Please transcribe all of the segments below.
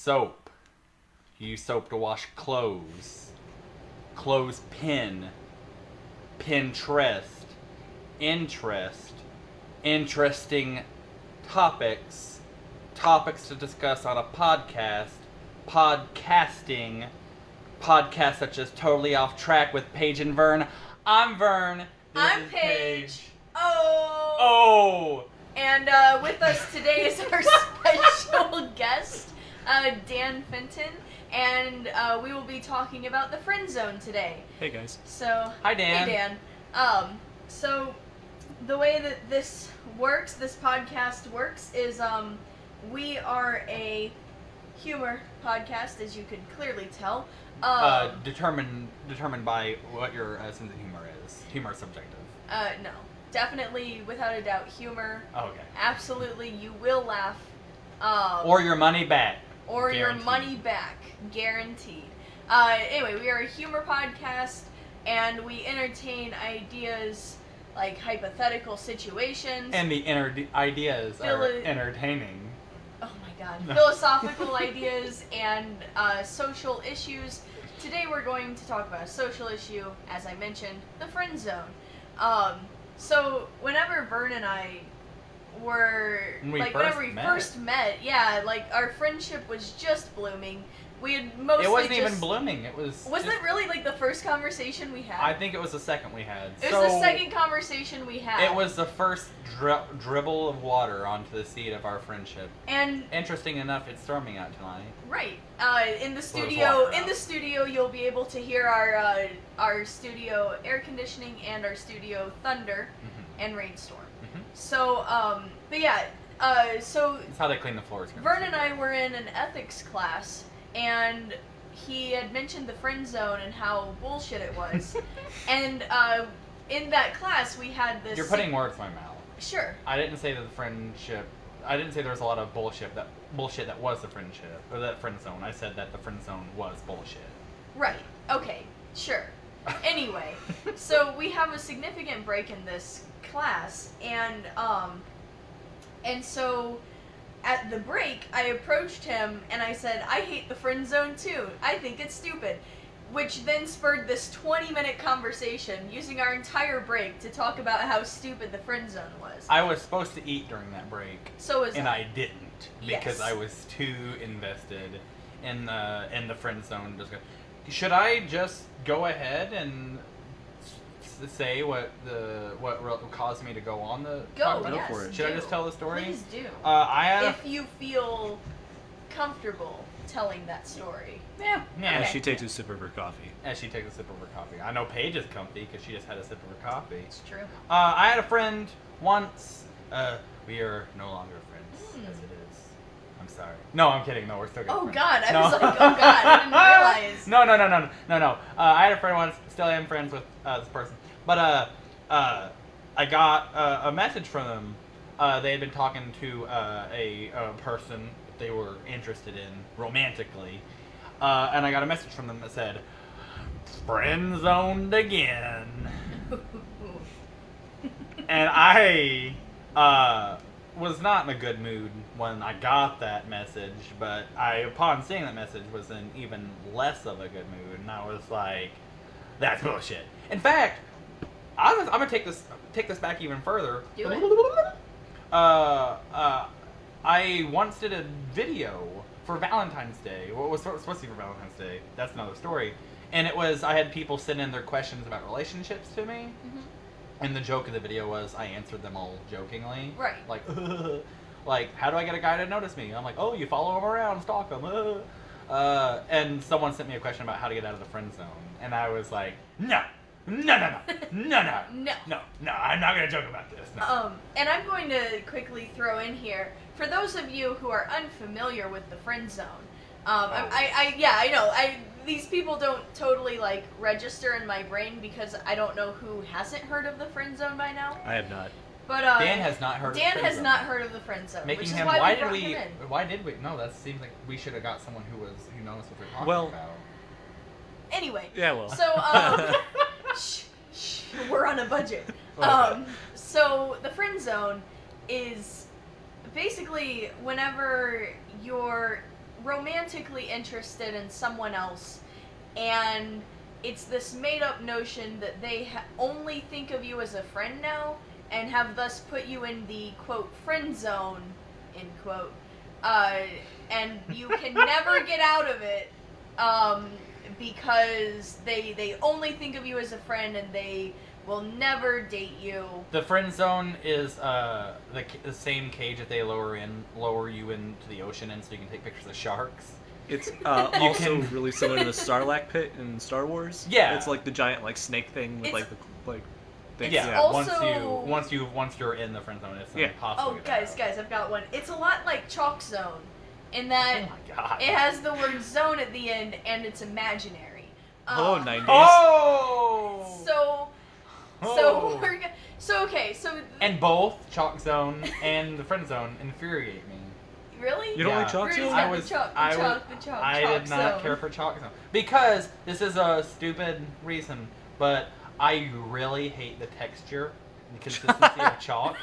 Soap. You use soap to wash clothes. Clothespin. Pinterest. Interest. Interesting topics. Topics to discuss on a podcast. Podcasting. Podcasts such as Totally Off Track with Paige and Vern. I'm Vern. This I'm is Paige. Oh! And with us today is our special guest, Dan Fenton, and we will be talking about the Friendzone today. Hey guys. So, hi Dan. Hey Dan. So the way that this podcast works is we are a humor podcast, as you could clearly tell. Determined by what your sense of humor is. Humor is subjective. No. Definitely, without a doubt, humor. Oh, okay. Absolutely, you will laugh. Or your money back. Or Guaranteed. your money back. Guaranteed. Anyway, we are a humor podcast, and we entertain ideas like hypothetical situations. And the ideas are entertaining. Oh my god. Philosophical ideas and social issues. Today we're going to talk about a social issue, as I mentioned, the friend zone. So whenever Vern and I were, whenever we first met, yeah, like, our friendship was just blooming. We had mostly It wasn't even blooming, it was... Wasn't it really, like, the first conversation we had? I think it was the second we had. It was the second conversation we had. It was the first dribble of water onto the seed of our friendship. And... Interesting enough, it's storming out tonight. Right. In the studio, you'll be able to hear our studio air conditioning and our studio thunder and rainstorm. So, but yeah, so... That's how they clean the floors. Vern and I were in an ethics class, and he had mentioned the friend zone and how bullshit it was. And in that class, we had this... You're putting words in my mouth. Sure. I didn't say that the friendship... I didn't say there was a lot of bullshit that was the friendship, or that friend zone. I said that the friend zone was bullshit. Right. Okay. Sure. Anyway, so we have a significant break in this class, and so at the break, I approached him and I said, I hate the friend zone too. I think it's stupid. Which then spurred this 20-minute conversation using our entire break to talk about how stupid the friend zone was. I was supposed to eat during that break. So was and I. I didn't because I was too invested in the friend zone. Should I just go ahead and say what caused me to go on the Yes, for it. Should I just tell the story? Please do. If you feel comfortable telling that story. Yeah. As she takes a sip of her coffee. As she takes a sip of her coffee. I know Paige is comfy because she just had a sip of her coffee. It's true. I had a friend once. We are no longer friends as it is. I'm sorry. No, I'm kidding. No, we're still good friends. God, I was like, oh god, I didn't realize. No. I had a friend once. Still am friends with this person. But I got a message from them. They had been talking to a person they were interested in romantically. And I got a message from them that said, friend zoned again. And I was not in a good mood when I got that message, but upon seeing that message, was in even less of a good mood, and I was like, that's bullshit. In fact, I'm gonna take this back even further. Do it. I once did a video for Valentine's Day. What was supposed to be for Valentine's Day? That's another story. And it was, I had people send in their questions about relationships to me. And the joke of the video was I answered them all jokingly. Right. Like, how do I get a guy to notice me? I'm like, oh, you follow him around, stalk him. And someone sent me a question about how to get out of the friend zone. And I was like, no, I'm not going to joke about this. No. And I'm going to quickly throw in here, for those of you who are unfamiliar with the friend zone, I know, these people don't totally, like, register in my brain because I don't know who hasn't heard of the friend zone by now. I have not. But Dan has not heard of the friend zone. Dan has not heard of the friend zone. Making which is him, why did we? No, that seems like we should have got someone who knows what they're talking about. Anyway. Yeah, well. So, we're on a budget. So the friend zone is basically whenever romantically interested in someone else, and it's this made-up notion that they only think of you as a friend now, and have thus put you in the, quote, friend zone, end quote, and you can never get out of it, because they only think of you as a friend, and they will never date you. The friend zone is the same cage that they lower you into the ocean in, so you can take pictures of sharks. It's also really similar to the Sarlacc pit in Star Wars. Yeah. It's like the giant like snake thing with It's- things. Yeah. also- Once you're in the friend zone, it's Yeah. impossible. Oh, to get out. guys, I've got one. It's a lot like Chalk Zone, in that Oh my god. it has the word zone at the end, and it's imaginary. Hello, 90s. Oh. So we're go- so okay. So And both Chalk Zone and the Friend Zone infuriate me. really, You don't Yeah. like Chalk Where's Zone? that? I was, the chalk, the I chalk, was, the chalk, I Chalk did not Zone. care for Chalk Zone because this is a stupid reason, but I really hate the texture and the consistency of chalk.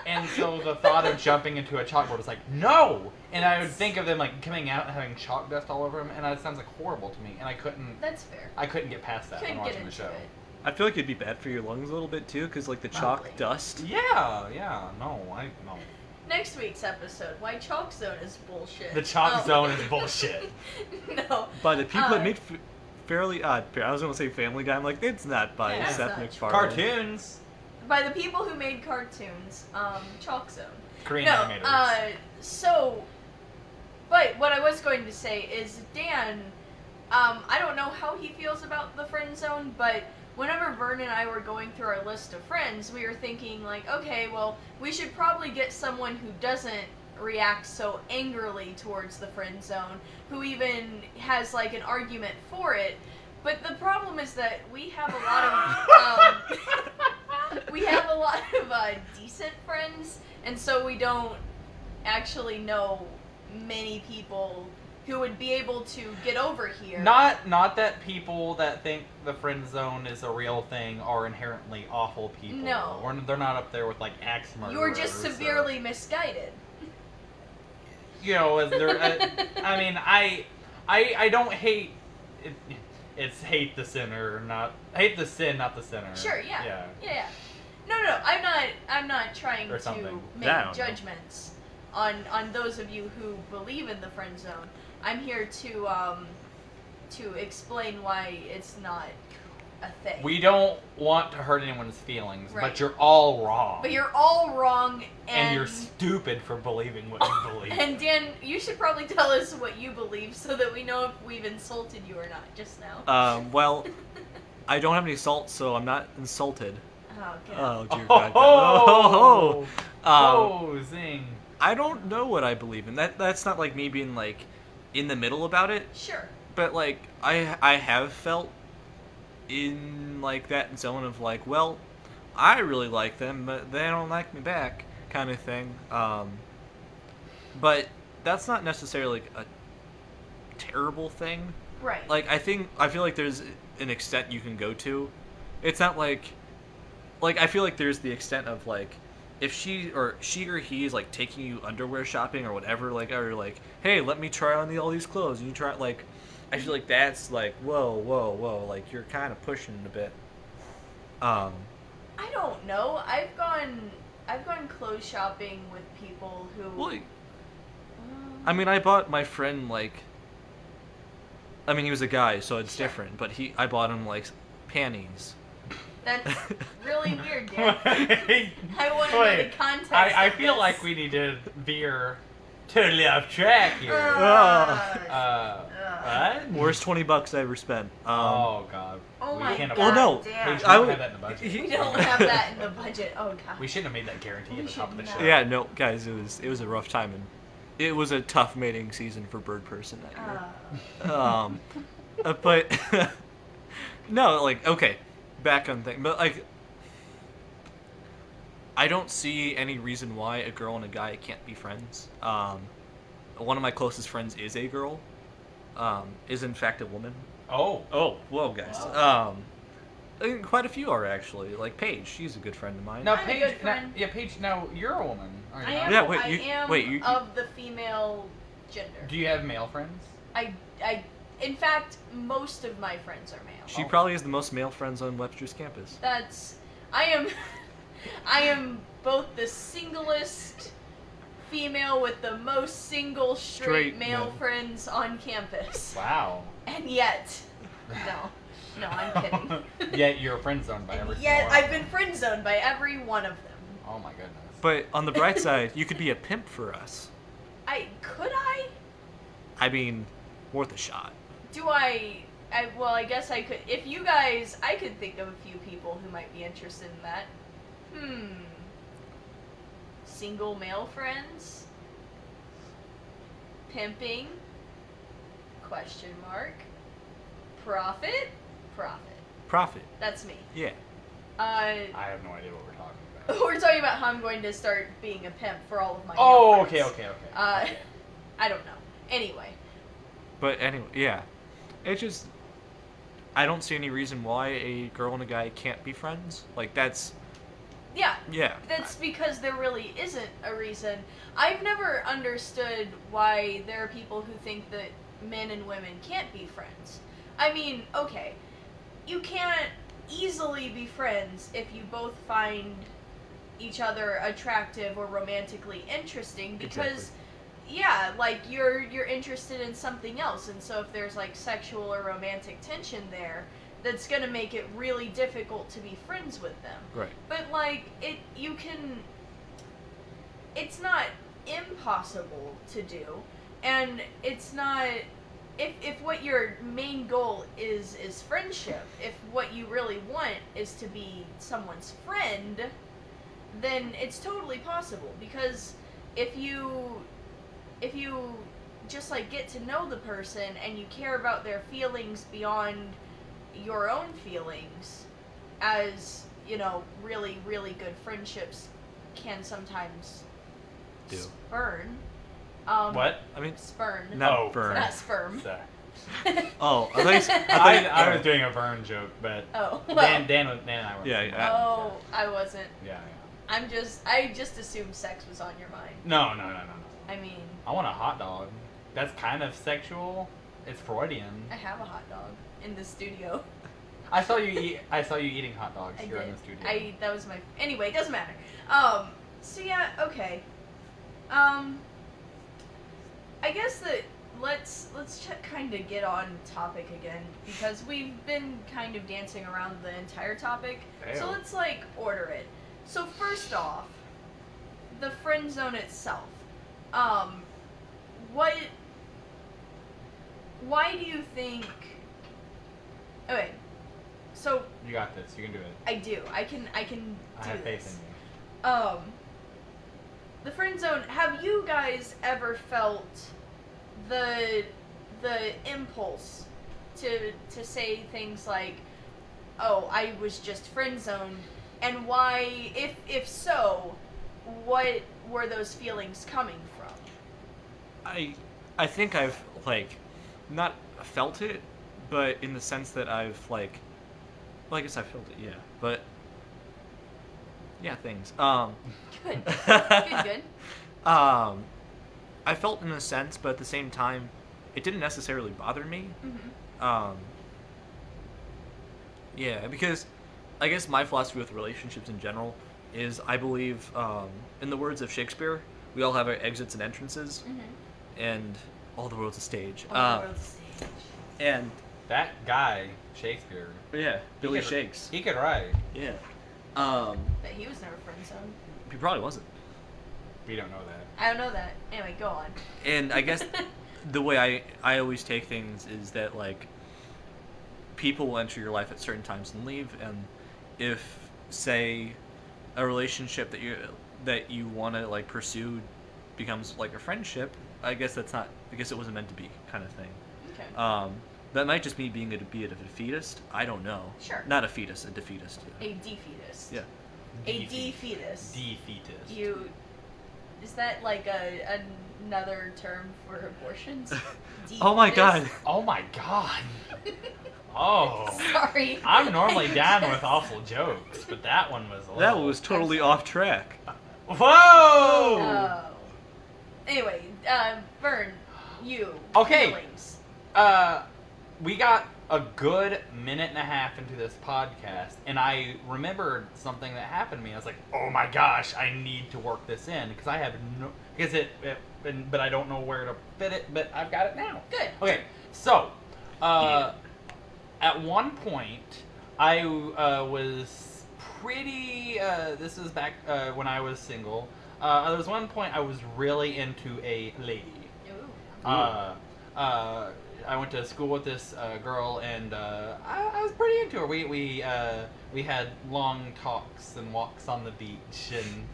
And so the thought of jumping into a chalkboard is like, no! And I would think of them like coming out and having chalk dust all over them, and that sounds like horrible to me. And I couldn't That's fair. get past that Couldn't when get watching the into show. it. I feel like it'd be bad for your lungs a little bit too, because like the chalk Probably. dust. Yeah, no. Next week's episode: Why Chalk Zone is bullshit. The Chalk Oh. Zone is bullshit. No. By the people that Uh, made Fairly Odd I was gonna say Family Guy. I'm like, it's not by Yeah, it's Seth not. MacFarlane. Cartoons. By the people who made cartoons, Chalk Zone. Korean No, animators. But what I was going to say is Dan, I don't know how he feels about the friend zone, but whenever Vern and I were going through our list of friends, we were thinking like, okay, well, we should probably get someone who doesn't react so angrily towards the friend zone, who even has like an argument for it. But the problem is that we have a lot of decent friends, and so we don't actually know many people who would be able to get over here. Not that people that think the friend zone is a real thing are inherently awful people. No. Or they're not up there with like axe murderers. You're just or- severely misguided. You know, as they're, I mean, I don't hate. It's hate the sinner, not hate the sin, not the sinner. Sure, yeah. Yeah. Yeah. No, I'm not trying Or to something. make Down. judgments on those of you who believe in the friend zone. I'm here to explain why it's not a thing. We don't want to hurt anyone's feelings, Right. but you're all wrong. But you're all wrong, and you're stupid for believing what you believe. And Dan, you should probably tell us what you believe so that we know if we've insulted you or not just now. Well, I don't have any salt, so I'm not insulted. Oh, God. Oh dear Oh, God. Oh, oh, zing. I don't know what I believe in. That's not like me being like in the middle about it, Sure. but like I have felt in like that zone of like, well, I really like them, but they don't like me back, kind of thing. But that's not necessarily like a terrible thing. Right. Like I feel like there's an extent you can go to. It's not like I feel like there's the extent of like if she or he is like taking you underwear shopping or whatever, like, or like, hey, let me try on all these clothes, and you try, like, I feel like that's like, whoa, like you're kind of pushing it a bit. I don't know. I've gone clothes shopping with people who. Well, I mean, I bought my friend like, I mean, he was a guy, so it's Sure. different. But I bought him like panties. That's really weird, Dan. I want to know Wait, the context. I of feel this. like we need to veer totally off track here. What? Worst $20 I ever spent. Oh god. Oh We my can't God, no. Dan. We I don't would- have that in the budget. We don't have that in the budget. Oh god. We shouldn't have made that guarantee We at the top of the should show. not. Yeah, no, guys, it was a rough time, and it was a tough mating season for Bird Person that year. But no, like, okay, back on thing, but like, I don't see any reason why a girl and a guy can't be friends. One of my closest friends is a girl, is in fact a woman. Oh. Whoa, guys. And quite a few are actually. Like Paige, she's a good friend of mine. Now, I'm a Paige, good friend. Paige, now you're a woman, are you I not? am. Yeah, wait, I you- am wait, you- of the female gender. Do you have male friends? In fact, most of my friends are male. She probably has the most male friends on Webster's campus. I am both the singlest female with the most single straight male men. friends on campus. Wow. And yet, no, I'm kidding. Yet you're friend zoned by every single Yet one. I've been friend zoned by every one of them. Oh my goodness. But on the bright side, you could be a pimp for us. Could I? I mean, worth a shot. Do I? Well, I guess I could. If you guys, I could think of a few people who might be interested in that. Single male friends? Pimping? Question mark. Profit? Profit. That's me. Yeah. I have no idea what we're talking about. We're talking about how I'm going to start being a pimp for all of my Oh, male okay. friends. I don't know. Anyway. But anyway, yeah. It's just, I don't see any reason why a girl and a guy can't be friends. Like, that's... Yeah. That's because there really isn't a reason. I've never understood why there are people who think that men and women can't be friends. I mean, okay, you can't easily be friends if you both find each other attractive or romantically interesting because like you're interested in something else, and so if there's like sexual or romantic tension there, that's gonna make it really difficult to be friends with them. Right. But like it's not impossible to do, and it's not if what your main goal is friendship, if what you really want is to be someone's friend, then it's totally possible, because if you just like get to know the person and you care about their feelings beyond your own feelings, as you know, really, really good friendships can sometimes Do. spurn. What? I mean, Spurn. not burn. Not sperm. Sorry. Oh, I was doing a Vern joke, but Oh, well. Dan and I were. Yeah. Oh, I wasn't. Yeah. I just assumed sex was on your mind. No. I mean, I want a hot dog. That's kind of sexual. It's Freudian. I have a hot dog in the studio. I saw you eating hot dogs I here did. in the studio. That was my. Anyway, it doesn't matter. So yeah, okay. I guess that let's kind of get on topic again, because we've been kind of dancing around the entire topic. Damn. So let's like order it. So first off, the friend zone itself. Why do you think? Okay, so You got this. You can do it. I do. I can do I have faith this. in you. The friend zone. Have you guys ever felt the impulse to say things like, "Oh, I was just friend zoned," and why? If so, what were those feelings coming from? I think I've like not felt it, but in the sense that I've like, well, I guess I felt it, yeah. But yeah, things. Good. Good. I felt in a sense, but at the same time, it didn't necessarily bother me. Mm-hmm. Yeah, because I guess my philosophy with relationships in general is I believe, in the words of Shakespeare, we all have our exits and entrances, and all the world's a stage. All the world's a stage. And That guy, Shakespeare. yeah, Billy Shakes. He could write. Yeah. But he was never friend zoned. He probably wasn't. We don't know that. I don't know that. Anyway, go on. And I guess the way I always take things is that like people will enter your life at certain times and leave, and if say a relationship that you want to like pursue becomes like a friendship, I guess that's not because it wasn't meant to be, kind of thing. Okay. That might just me being a defeatist. I don't know. Sure. Not a fetus, a defeatist. A defeatist. Yeah. A defeatist. Defeatist. Is that like another term for abortions? Oh my Defeatist? god. Oh my god. Oh. Sorry. I'm normally down with awful jokes, but that one was a little... That was totally off track. Whoa! Oh. Anyway, Vern, you. Okay. Feelings. We got a good minute and a half into this podcast, and I remembered something that happened to me. I was like, "Oh my gosh, I need to work this in because I have no, but I don't know where to fit it. But I've got it now." Good. Okay, so at one point, I was pretty. This is back when I was single. There was one point I was really into a lady. Ooh. I went to school with this girl, and I was pretty into her. We had long talks and walks on the beach, and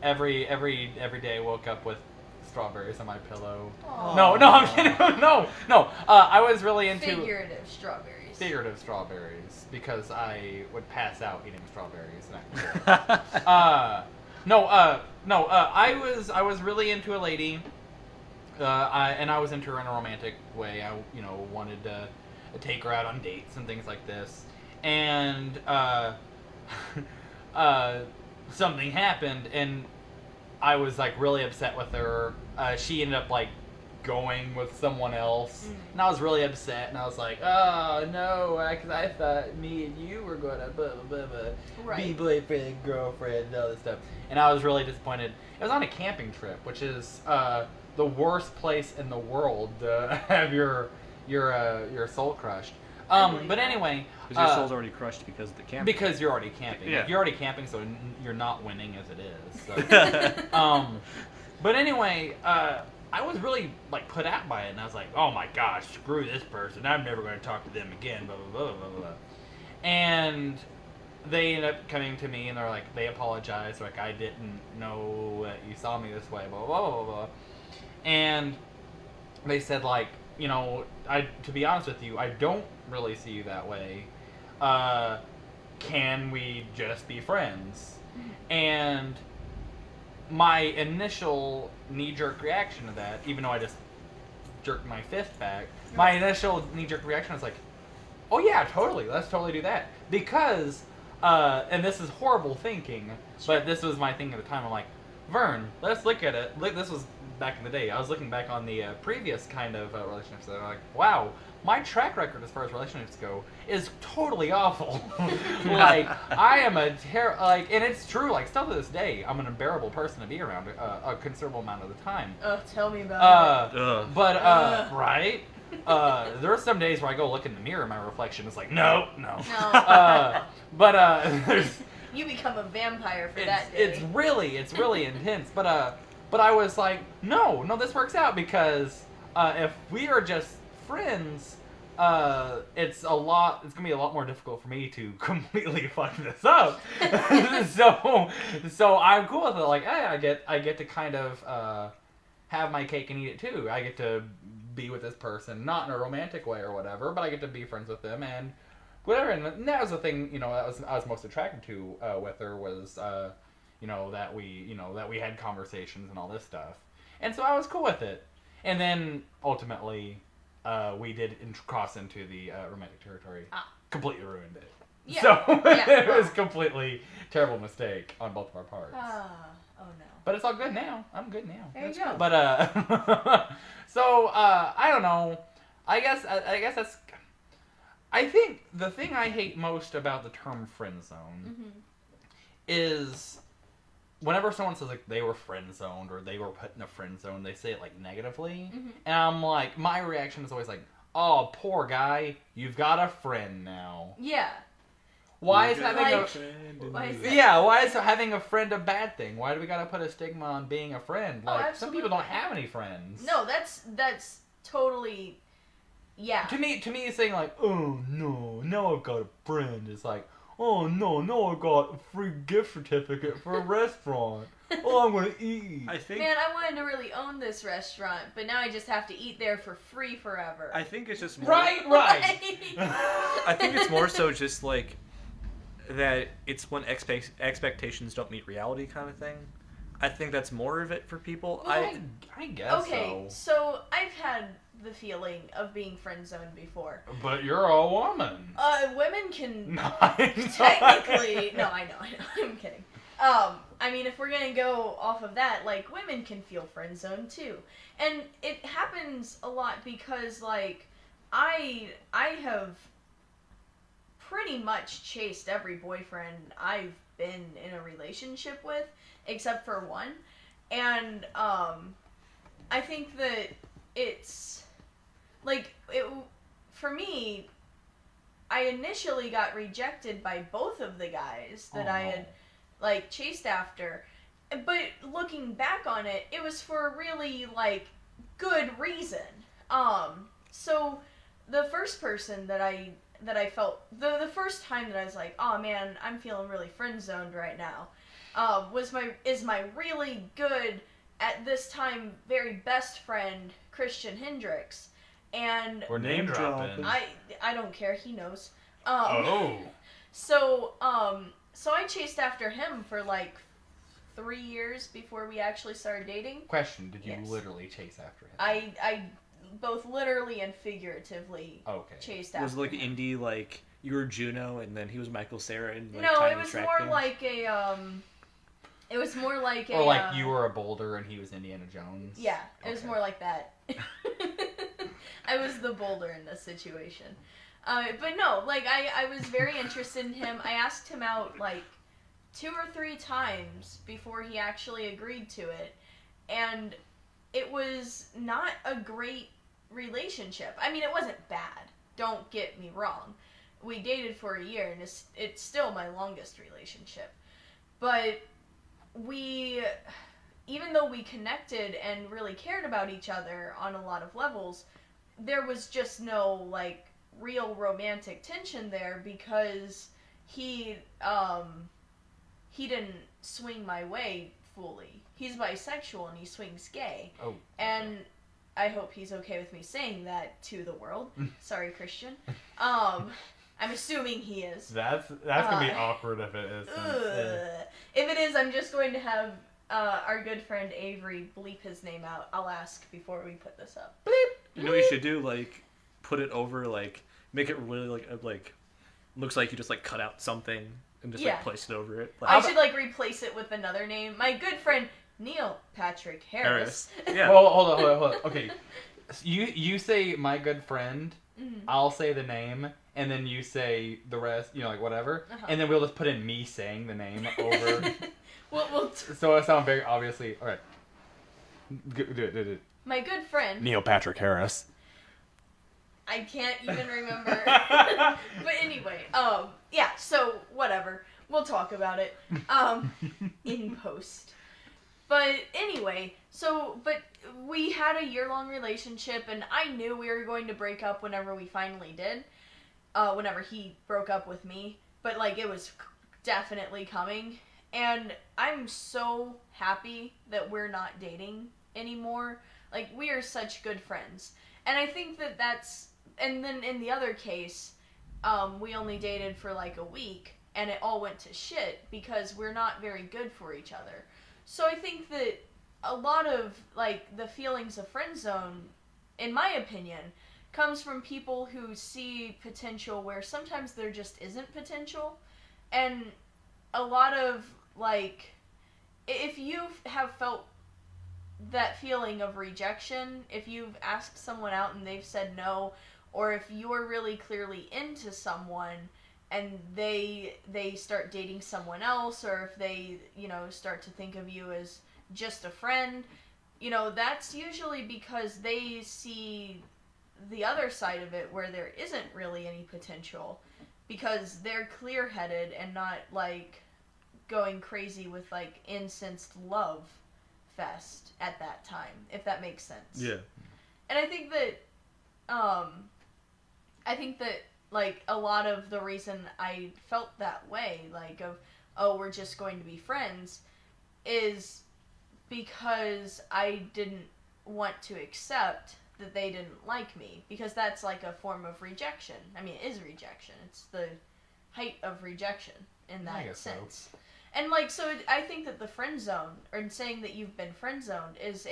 every day I woke up with strawberries on my pillow. Aww. No, I'm kidding. No. I was really into Figurative strawberries because I would pass out eating strawberries. I was really into a lady. I was into her in a romantic way. I, wanted to take her out on dates and things like this. And something happened, and I was like really upset with her. She ended up like going with someone else, and I was really upset. And I was like, "Oh no!" Because I thought me and you were going to be boyfriend and girlfriend and all this stuff. And I was really disappointed. It was on a camping trip, which is the worst place in the world to have your soul crushed. But anyway, because your soul's already crushed because of the camping. Because you're already camping. Yeah. You're already camping, so you're not winning as it is. So. But anyway, I was really like put out by it, and I was like, "Oh my gosh, screw this person! I'm never going to talk to them again." Blah blah blah blah blah. And they ended up coming to me, and they're like, they apologized, like, "I didn't know that you saw me this way." Blah blah blah blah blah. And they said, like, to be honest with you, I don't really see you that way. Can we just be friends? And my initial knee-jerk reaction to that, even though I just jerked my fist back, my initial knee-jerk reaction was like, "Oh yeah, totally, let's totally do that." Because, and this is horrible thinking, but this was my thing at the time. I'm like, "Vern, let's look at it." This was back in the day. I was looking back on the previous kind of relationships, and I'm like, "Wow, my track record as far as relationships go is totally awful." Like, I am and it's true. Like, still to this day, I'm an unbearable person to be around a considerable amount of the time. Tell me about it. But right. There are some days where I go look in the mirror, and my reflection is like, no. But there's. You become a vampire for that day. It's really intense. But I was like, no, this works out because if we are just friends, it's gonna be a lot more difficult for me to completely fuck this up. so I'm cool with it. Like, hey, I get to kind of have my cake and eat it too. I get to be with this person, not in a romantic way or whatever, but I get to be friends with them and whatever. And that was the thing, I was most attracted to with her was, that we had conversations and all this stuff. And so I was cool with it. And then ultimately, we did cross into the romantic territory. Completely ruined it. Yeah. So Yeah, it was completely terrible mistake on both of our parts. Oh no. But it's all good now. I'm good now. There you go. But so I don't know. I guess that's. I think the thing I hate most about the term friend zone is whenever someone says like they were friend zoned or they were put in a friend zone, they say it like negatively, and I'm like, my reaction is always like, "Oh, poor guy, you've got a friend now." Yeah. Why is having why is having a friend a bad thing? Why do we gotta put a stigma on being a friend? Like, some people don't have any friends. No, that's totally, yeah. To me, saying like, "Oh no, now I've got a friend," is like, "Oh no, I got a free gift certificate for a restaurant. Oh, I'm gonna eat." Man, I wanted to really own this restaurant, but now I just have to eat there for free forever. I think it's just more... Right. I think it's more so just like that it's when expectations don't meet reality kind of thing. I think that's more of it for people. Well, I guess okay, so I've had the feeling of being friend zoned before. But you're a woman. Women can No, I know. technically. No, I know. I'm kidding. I mean, if we're gonna go off of that, like, women can feel friend zoned too. And it happens a lot because, like, I have pretty much chased every boyfriend I've been in a relationship with, except for one. And, I think that it's, like, for me, I initially got rejected by both of the guys that I had, like, chased after. But looking back on it, it was for a really, like, good reason. So the first person that I felt, the first time that I was like, oh man, I'm feeling really friend zoned right now, is my really good, at this time, very best friend, Christian Hendricks. And We're name dropping. I don't care, he knows. So I chased after him for like 3 years before we actually started dating. Question, did you Yes. literally chase after him? I both literally and figuratively chased after Was it like him. Indy, like you were Juno and then he was Michael Cera and like No, trying it to was track more things? like a it was more like Or like you were a boulder and he was Indiana Jones? Yeah, it was more like that. I was the boulder in this situation. But no, like, I was very interested in him. I asked him out, like, 2 or 3 times before he actually agreed to it. And it was not a great relationship. I mean, it wasn't bad. Don't get me wrong. We dated for a year, and it's still my longest relationship. But even though we connected and really cared about each other on a lot of levels, there was just no, like, real romantic tension there because he didn't swing my way fully. He's bisexual and he swings gay. Oh. And I hope he's okay with me saying that to the world. Sorry, Christian. I'm assuming he is. That's gonna be awkward if it is. If it is, I'm just going to have our good friend Avery bleep his name out. I'll ask before we put this up. Bleep! You know what you should do? Like, put it over, like, make it really, like, looks like you just, like, cut out something and just, like, place it over it. Like, I should, like, replace it with another name. My good friend Neil Patrick Harris. Yeah. Well, hold on. Okay. You say my good friend, Mm-hmm. I'll say the name, and then you say the rest, like, whatever. Uh-huh. And then we'll just put in me saying the name over. we'll So it sounds very obviously. Alright. Do it. My good friend. Neil Patrick Harris. I can't even remember. But anyway, yeah, so whatever. We'll talk about it in post. But anyway, but we had a year-long relationship, and I knew we were going to break up whenever we finally did. Whenever he broke up with me. But, like, it was definitely coming. And I'm so happy that we're not dating anymore. Like, we are such good friends. And I think that's... And then in the other case, we only dated for like a week, and it all went to shit because we're not very good for each other. So I think that a lot of, like, the feelings of friend zone, in my opinion, comes from people who see potential where sometimes there just isn't potential. And a lot of, like, if you have felt that feeling of rejection, if you've asked someone out and they've said no, or if you're really clearly into someone and they start dating someone else, or if they, start to think of you as just a friend, that's usually because they see the other side of it where there isn't really any potential, because they're clear-headed and not, like, going crazy with, like, incensed love fest at that time, if that makes sense. Yeah. And I think that, like, a lot of the reason I felt that way, like, we're just going to be friends, is because I didn't want to accept that they didn't like me, because that's, like, a form of rejection. I mean, it is rejection. It's the height of rejection in that sense. So. And, like, so I think that the friend zone, or saying that you've been friend zoned, is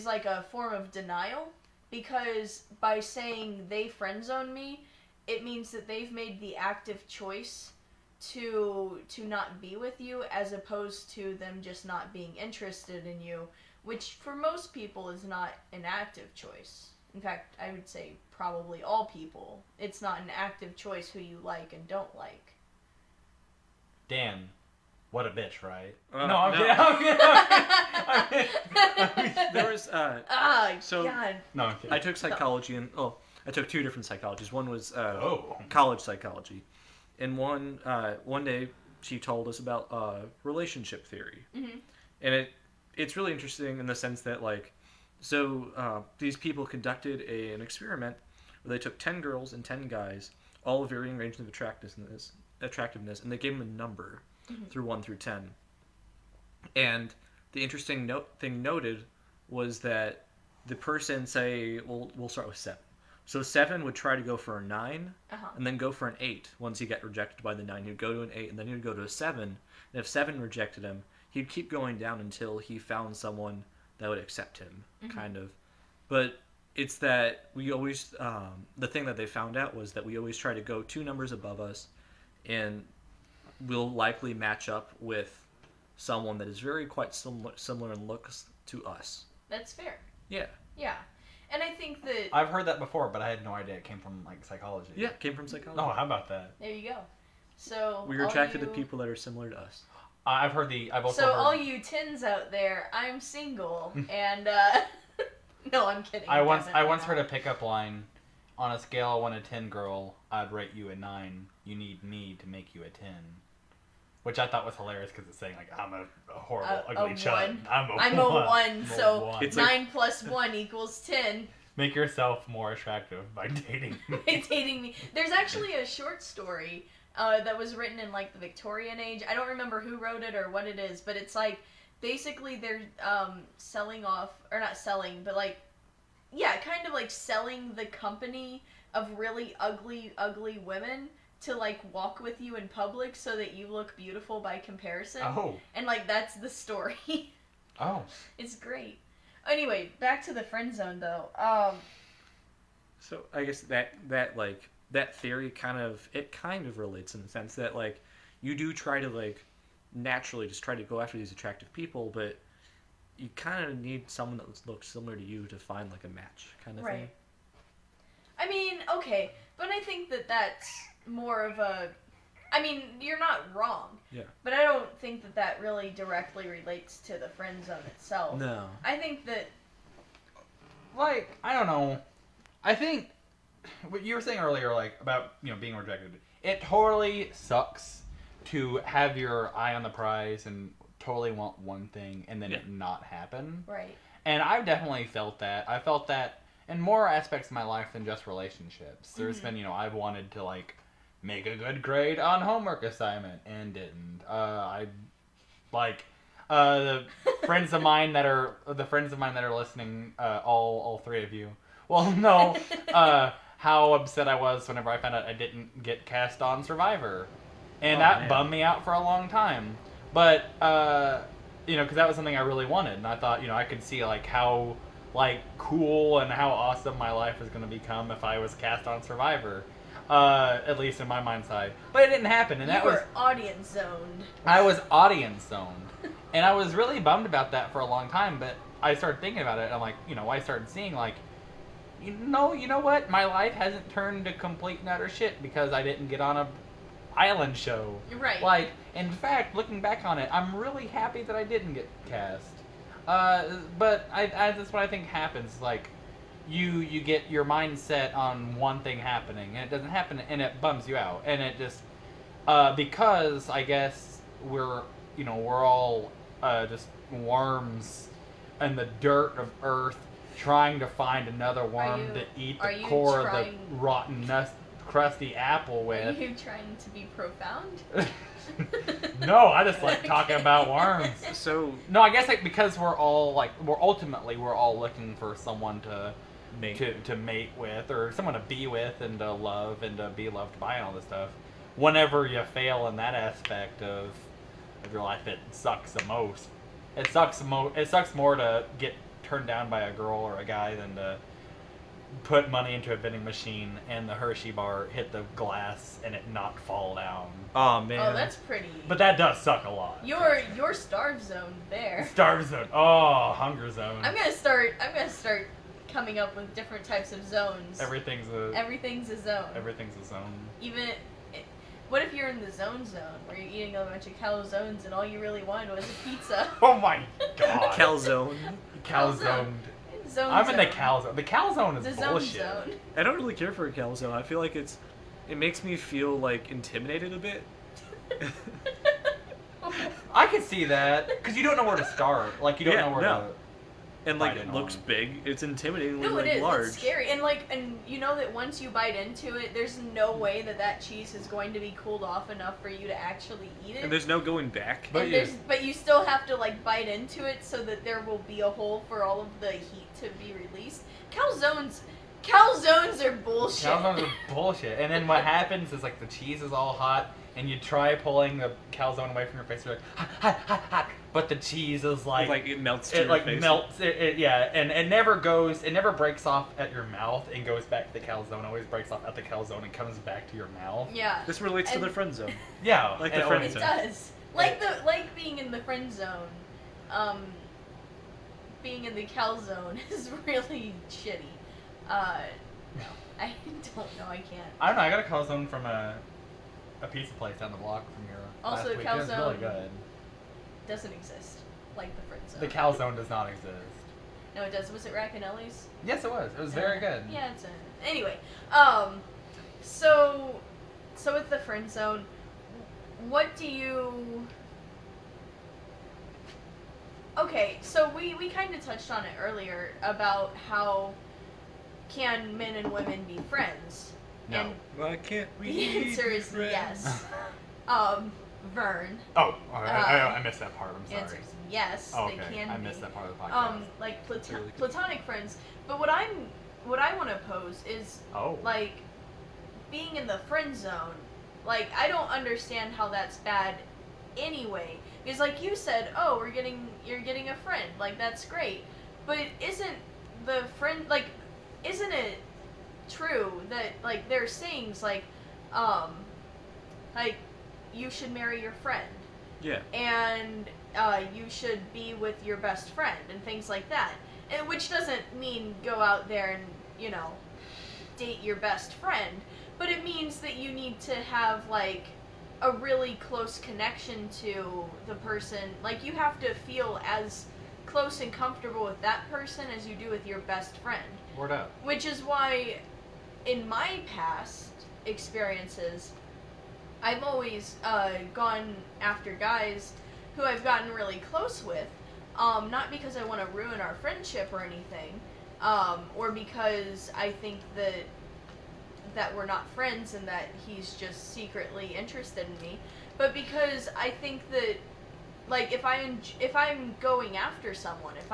like a form of denial, because by saying they friend zone me, it means that they've made the active choice to not be with you, as opposed to them just not being interested in you, which for most people is not an active choice. In fact, I would say probably all people. It's not an active choice who you like and don't like. Dan, what a bitch, right? No. I'm kidding. There was God. No, I'm kidding. I took psychology and I took 2 different psychologies. One was Oh. college psychology, and one day she told us about relationship theory, and it's really interesting in the sense that these people conducted an experiment where they took 10 girls and 10 guys, all of varying ranges of attractiveness, and they gave them a number through 1 through 10. And the interesting thing noted was that the person, say, we'll start with 7. So 7 would try to go for a 9, and then go for an 8. Once he got rejected by the 9, he'd go to an 8, and then he'd go to a 7. And if 7 rejected him, he'd keep going down until he found someone that would accept him, kind of. But it's that we always, the thing that they found out was that we always try to go 2 numbers above us, and we'll likely match up with someone that is quite similar in looks to us. That's fair. Yeah. Yeah. And I think that... I've heard that before, but I had no idea it came from, psychology. Yeah, it came from psychology. Oh, how about that? There you go. So... We are attracted to people that are similar to us. I've also So heard... all you tins out there, I'm single, and, no, I'm kidding. I once heard a pickup line, on a scale of 1 to 10, girl, I'd rate you a 9. You need me to make you a 10. Which I thought was hilarious because it's saying, I'm a horrible, ugly chud. I'm a 1, so it's 9 plus 1 equals 10. Make yourself more attractive by dating me. By dating me. There's actually a short story that was written in, the Victorian age. I don't remember who wrote it or what it is, but it's, basically they're selling off, or not selling, but, kind of, selling the company of really ugly women to walk with you in public so that you look beautiful by comparison. Oh. And that's the story. Oh. It's great. Anyway, back to the friend zone though. So I guess that theory kind of relates in the sense that you do try to naturally just try to go after these attractive people, but you kind of need someone that looks similar to you to find a match kind of thing. I mean, okay, but I think that's more of a... I mean, you're not wrong. Yeah. But I don't think that really directly relates to the friend zone itself. No. I think that... I don't know. I think what you were saying earlier, about, being rejected. It totally sucks to have your eye on the prize and totally want one thing and then it not happen. Right. And I've definitely felt that. I felt that in more aspects of my life than just relationships. There's been, I've wanted to, make a good grade on homework assignment and didn't. The friends of mine that are listening, all 3 of you, well, know how upset I was whenever I found out I didn't get cast on Survivor. And that bummed me out for a long time. But, because that was something I really wanted. And I thought, I could see, how, cool and how awesome my life was going to become if I was cast on Survivor. At least in my mind's eye. But it didn't happen. And you were audience zoned. I was audience zoned. And I was really bummed about that for a long time. But I started thinking about it. And I'm I started seeing, you know what? My life hasn't turned to complete and utter shit because I didn't get on a island show. Right. In fact, looking back on it, I'm really happy that I didn't get cast. But that's what I think happens. You get your mind set on one thing happening, and it doesn't happen, and it bums you out. And it just, because I guess we're all just worms in the dirt of Earth trying to find another worm to eat the core of the rotten, crusty apple with. Are you trying to be profound? No, I just like talking about worms. So no, I guess because we're all we're all looking for someone to mate with, or someone to be with and to love and to be loved by and all this stuff. Whenever you fail in that aspect of your life, it sucks the most. It sucks more to get turned down by a girl or a guy than to put money into a vending machine and the Hershey bar hit the glass and it not fall down. Oh man. Oh, that's pretty. But that does suck a lot. Your starve zone there. Starve zone. Oh, hunger zone. I'm gonna start coming up with different types of zones. Everything's a zone. Everything's a zone. What if you're in the zone where you're eating a bunch of calzones and all you really wanted was a pizza? Oh my god. Calzone. Calzone. Zone I'm in the zone. calzone. The calzone is The zone bullshit. zone. I don't really care for a calzone. I feel like it makes me feel like intimidated a bit. I can see that because you don't know where to start. Like you don't know where to. And like bite it in looks on. big. It's intimidatingly No, it is. large. It's scary, and you know that once you bite into it, there's no way that cheese is going to be cooled off enough for you to actually eat it. And there's no going back. But you still have to like bite into it so that there will be a hole for all of the heat to be released. Calzones are bullshit. Calzones are bullshit. And then what happens is like the cheese is all hot, and you try pulling the calzone away from your face. You're like hot, hot, hot, hot. But the cheese is like it melts to it your like face. melts. Yeah, and it never breaks off at your mouth and goes back to the calzone. It always breaks off at the calzone and comes back to your mouth. Yeah. This relates to the friend zone. Yeah, Like and the friend It zone. does. Like being in the friend zone, being in the calzone is really shitty. I don't know. I can't. I don't know. I got a calzone from a pizza place down the block from here Also, last week. It was really calzone- good. Doesn't exist like the friend zone. The calzone does not exist. No, it does. Was it Racanelli's? Yes, it was. It was very good. Yeah, it's anyway. So with the friend zone, what do you? Okay, so we kind of touched on it earlier about how can men and women be friends? No. And Why can't we? the answer is friends? yes. Vern. Oh, I missed that part. I'm The sorry. answer is yes. Oh, They okay. can I be. missed that part of the podcast. Like really good. platonic friends. But what I want to pose is Oh. like being in the friend zone. Like I don't understand how that's bad anyway. Because like you said, oh, you're getting a friend. Like that's great. But isn't the friend isn't it true that like there's sayings like you should marry your friend Yeah. and you should be with your best friend and things like that. And which doesn't mean go out there and, date your best friend, but it means that you need to have like a really close connection to the person. Like you have to feel as close and comfortable with that person as you do with your best friend. Word up. Which is why in my past experiences I've always gone after guys who I've gotten really close with, not because I want to ruin our friendship or anything, or because I think that we're not friends and that he's just secretly interested in me, but because I think that, like, if I'm going after someone, if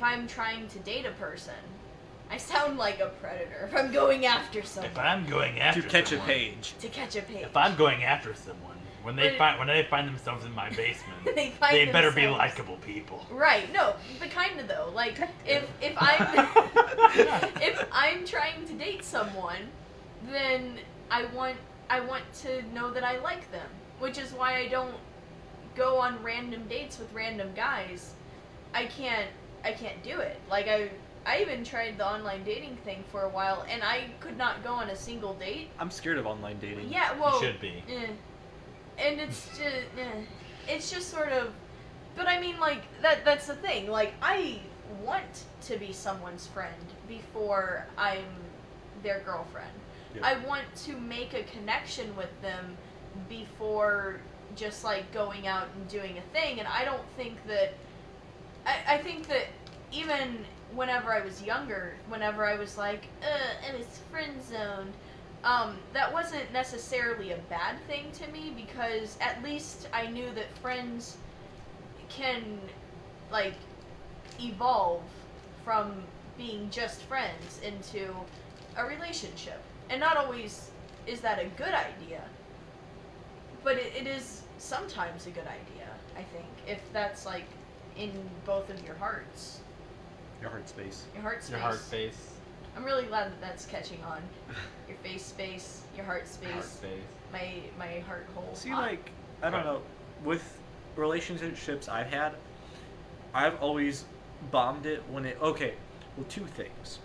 I'm trying to date a person, I sound like a predator if I'm going after someone. If I'm going after To catch someone, a page. To catch a page. If I'm going after someone, when they find themselves in my basement, they better be likable people. Right. No, the kind of though. Like if I'm if I'm trying to date someone, then I want to know that I like them, which is why I don't go on random dates with random guys. I can't do it. Like I even tried the online dating thing for a while, and I could not go on a single date. I'm scared of online dating. Yeah, well, You should be. And it's just sort of, but I mean, like that's the thing. Like I want to be someone's friend before I'm their girlfriend. Yeah. I want to make a connection with them before just like going out and doing a thing. And I don't think that. I think that even whenever I was younger, whenever I was like, I was friend zoned, that wasn't necessarily a bad thing to me because at least I knew that friends can, like, evolve from being just friends into a relationship. And not always is that a good idea, but it is sometimes a good idea, I think, if that's, like, in both of your hearts. Your heart space. Your heart space. Your heart space. I'm really glad that that's catching on. Your face space, your heart space, Heart space. my heart hole. See, like, I don't know, with relationships I've had, I've always bombed it when it. Okay, well, two things.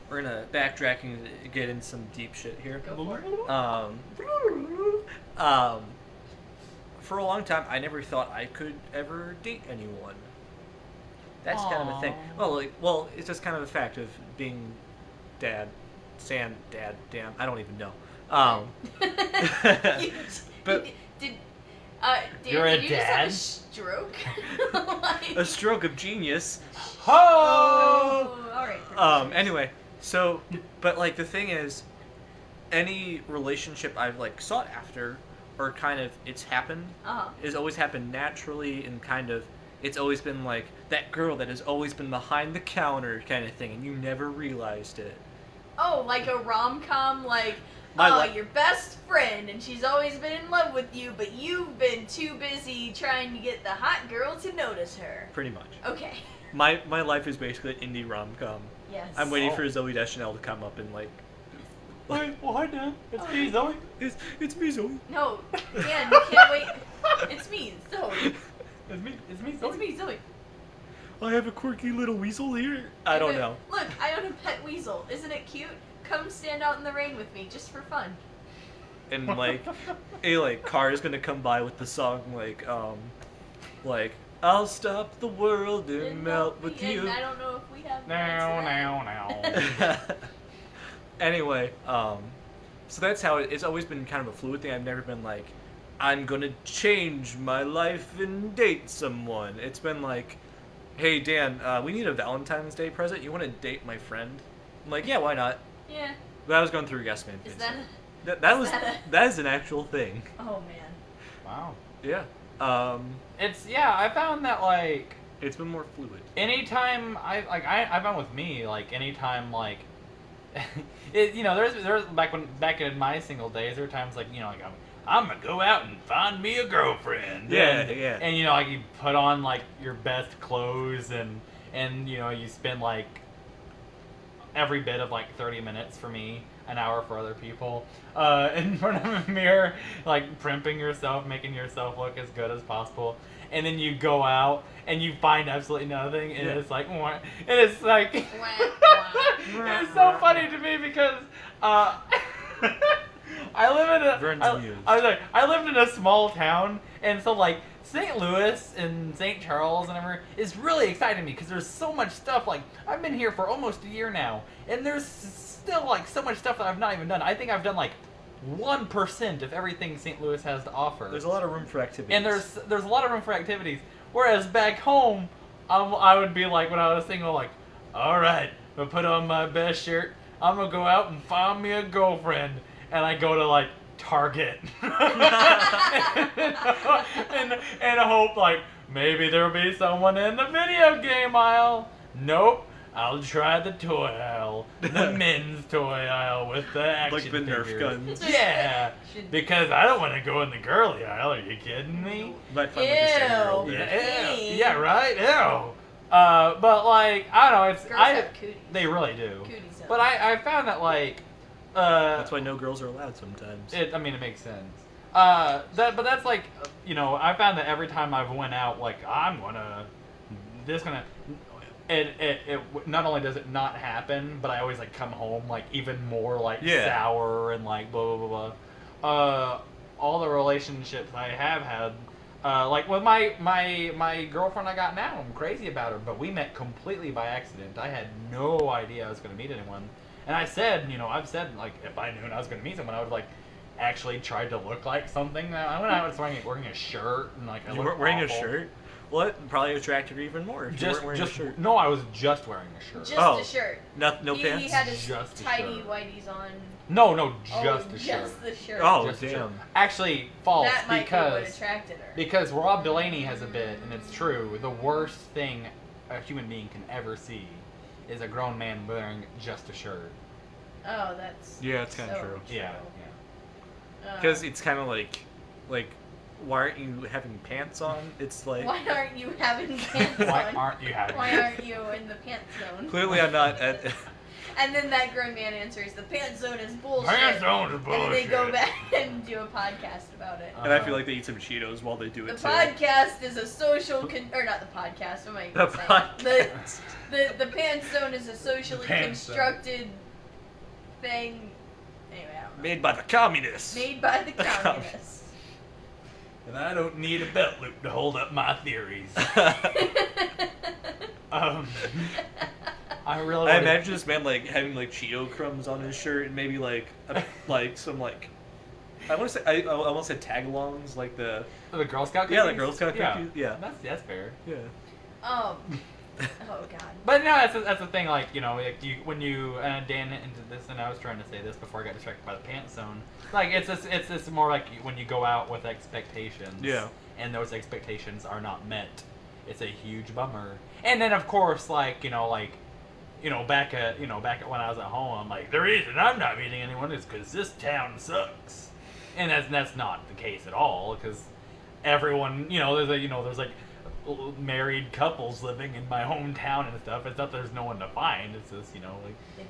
We're gonna backtrack and get in some deep shit here. Go for it. For a long time, I never thought I could ever date anyone. That's kind of a thing. Aw. Well, it's just kind of a fact of being dad, Dan. I don't even know. But Dan, You're a did you just have a dad? stroke? Like- a stroke of genius. Ho! Oh, all right. Anyway, so, but like the thing is, any relationship I've like sought after, or kind of it's happened, has always happened naturally and kind of, it's always been like that girl that has always been behind the counter kind of thing, and you never realized it. Oh, like a rom-com, like, My your best friend, and she's always been in love with you, but you've been too busy trying to get the hot girl to notice her. Pretty much. Okay. My life is basically an indie rom-com. Yes. I'm waiting Oh. for Zoe Deschanel to come up and like, Hi, Dan. It's me, Zoe. it's me, Zoe. No, Dan, you can't wait. It's me, Zoe. It's me, It's me, Zoe. I have a quirky little weasel here. I don't know. Look, I own a pet weasel. Isn't it cute? Come stand out in the rain with me, just for fun. And like, a like car is gonna come by with the song like I'll stop the world and melt with and you. I don't know if we have. Now. Anyway, so that's how it's always been kind of a fluid thing. I've never been like, I'm gonna change my life and date someone. It's been like, hey Dan, we need a Valentine's Day present. You want to date my friend? I'm like, yeah, why not? Yeah. But I was going through Yes Man. Is phase. that? That is an actual thing. Oh man. Wow. Yeah. I found that like It's been more fluid. anytime I found with me like anytime like there's back in my single days there were times like like I'm gonna go out and find me a girlfriend. Yeah, and, yeah. And like you put on like your best clothes and you spend like every bit of like 30 minutes for me, an hour for other people, in front of a mirror, like primping yourself, making yourself look as good as possible, and then you go out and you find absolutely nothing, and it's like, and it's like, it's so funny to me because I live in I lived in a small town, and so like St. Louis and St. Charles and everywhere is really exciting to me because there's so much stuff. Like I've been here for almost a year now, and there's still like so much stuff that I've not even done. I think I've done like 1% of everything St. Louis has to offer. There's a lot of room for activities. And there's a lot of room for activities. Whereas back home, I would be like when I was single, like, all right, I'm gonna put on my best shirt. I'm gonna go out and find me a girlfriend, and I go to like Target and hope like maybe there'll be someone in the video game aisle. Nope. I'll try the toy aisle, the men's toy aisle with the action like the Nerf figures. guns. Yeah, because I don't want to go in the girly aisle. Are you kidding me? Might find like a 7-year-old Ew. there. Yeah, right. Ew. But like I don't know. It's Girls have cooties. They really do. Cooties up. But I found that like That's why no girls are allowed sometimes. it makes sense. That's like I found that every time I've went out, like it not only does it not happen, but I always like come home like even more like sour and like blah blah blah blah. All the relationships I have had, like with my girlfriend I got now, I'm crazy about her, but we met completely by accident. I had no idea I was going to meet anyone, and I've said like if I knew I was going to meet someone, I would like actually tried to look like something. I went out wearing a shirt and like I You weren't wearing awful. a shirt? Well, it probably attracted her even more if you weren't wearing a shirt. No, I was just wearing a shirt. Just Oh. a shirt. No He pants? had his Just a tidy shirt. whities on. No, just a shirt. Just the shirt. Oh, Just a shirt. damn. Actually, false That might be what because attracted her. because Rob Delaney has a bit, and it's true. The worst thing a human being can ever see is a grown man wearing just a shirt. Oh, that's Yeah, it's kinda so true. Yeah, Because Uh, it's kind of like why aren't you having pants on? It's like Why aren't you having pants on? Why aren't you having? Why aren't you in the pants zone? clearly I'm not at. And then that grown man answers, the pants zone is bullshit. Pants zone is bullshit. And then they go back and do a podcast about it. And I feel like they eat some Cheetos while they do The it too. podcast is a social, or not the podcast. What am I The even saying? podcast. The pants zone is a socially Pants zone. constructed thing. Anyway, I don't know. Made by the communists. Made by the communists. And I don't need a belt loop to hold up my theories. I really. I imagine this man like having like Cheeto crumbs on his shirt and maybe like like some like I want to say I want to say tagalongs like the Girl Scout cookies. yeah the Girl Scout cookies yeah That's fair. yeah. Oh god. But no, that's the thing. Like like when you Dan into this, and I was trying to say this before I got distracted by the pants zone. Like it's this more like when you go out with expectations. Yeah. And those expectations are not met. It's a huge bummer. And then of course back at when I was at home, I'm like, the reason I'm not meeting anyone is because this town sucks. And that's not the case at all, because everyone there's like married couples living in my hometown and stuff. It's not that there's no one to find. It's just They've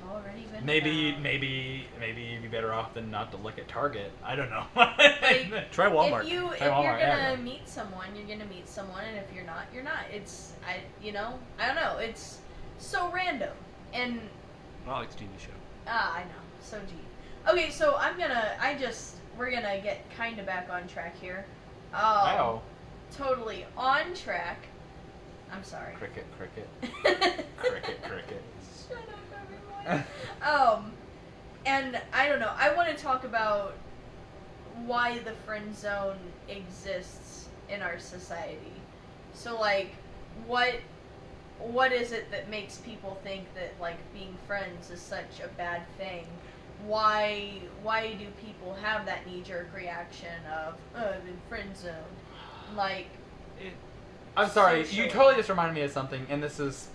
already been maybe found. maybe you'd be better off than not to look at Target. I don't know. Try Walmart. If you're Walmart, yeah. gonna meet someone, you're gonna meet someone, and if you're not, you're not. I don't know. It's so random. And Not like the TV show. I know, so deep. Okay, so we're gonna get kind of back on track here. Wow. Totally on track. I'm sorry. Cricket. Shut up, everyone. And I don't know. I want to talk about why the friend zone exists in our society. So, like, what is it that makes people think that like being friends is such a bad thing? Why do people have that knee-jerk reaction of I've been friend zoned? Like, I'm sorry, Socially. you totally just reminded me of something, and this is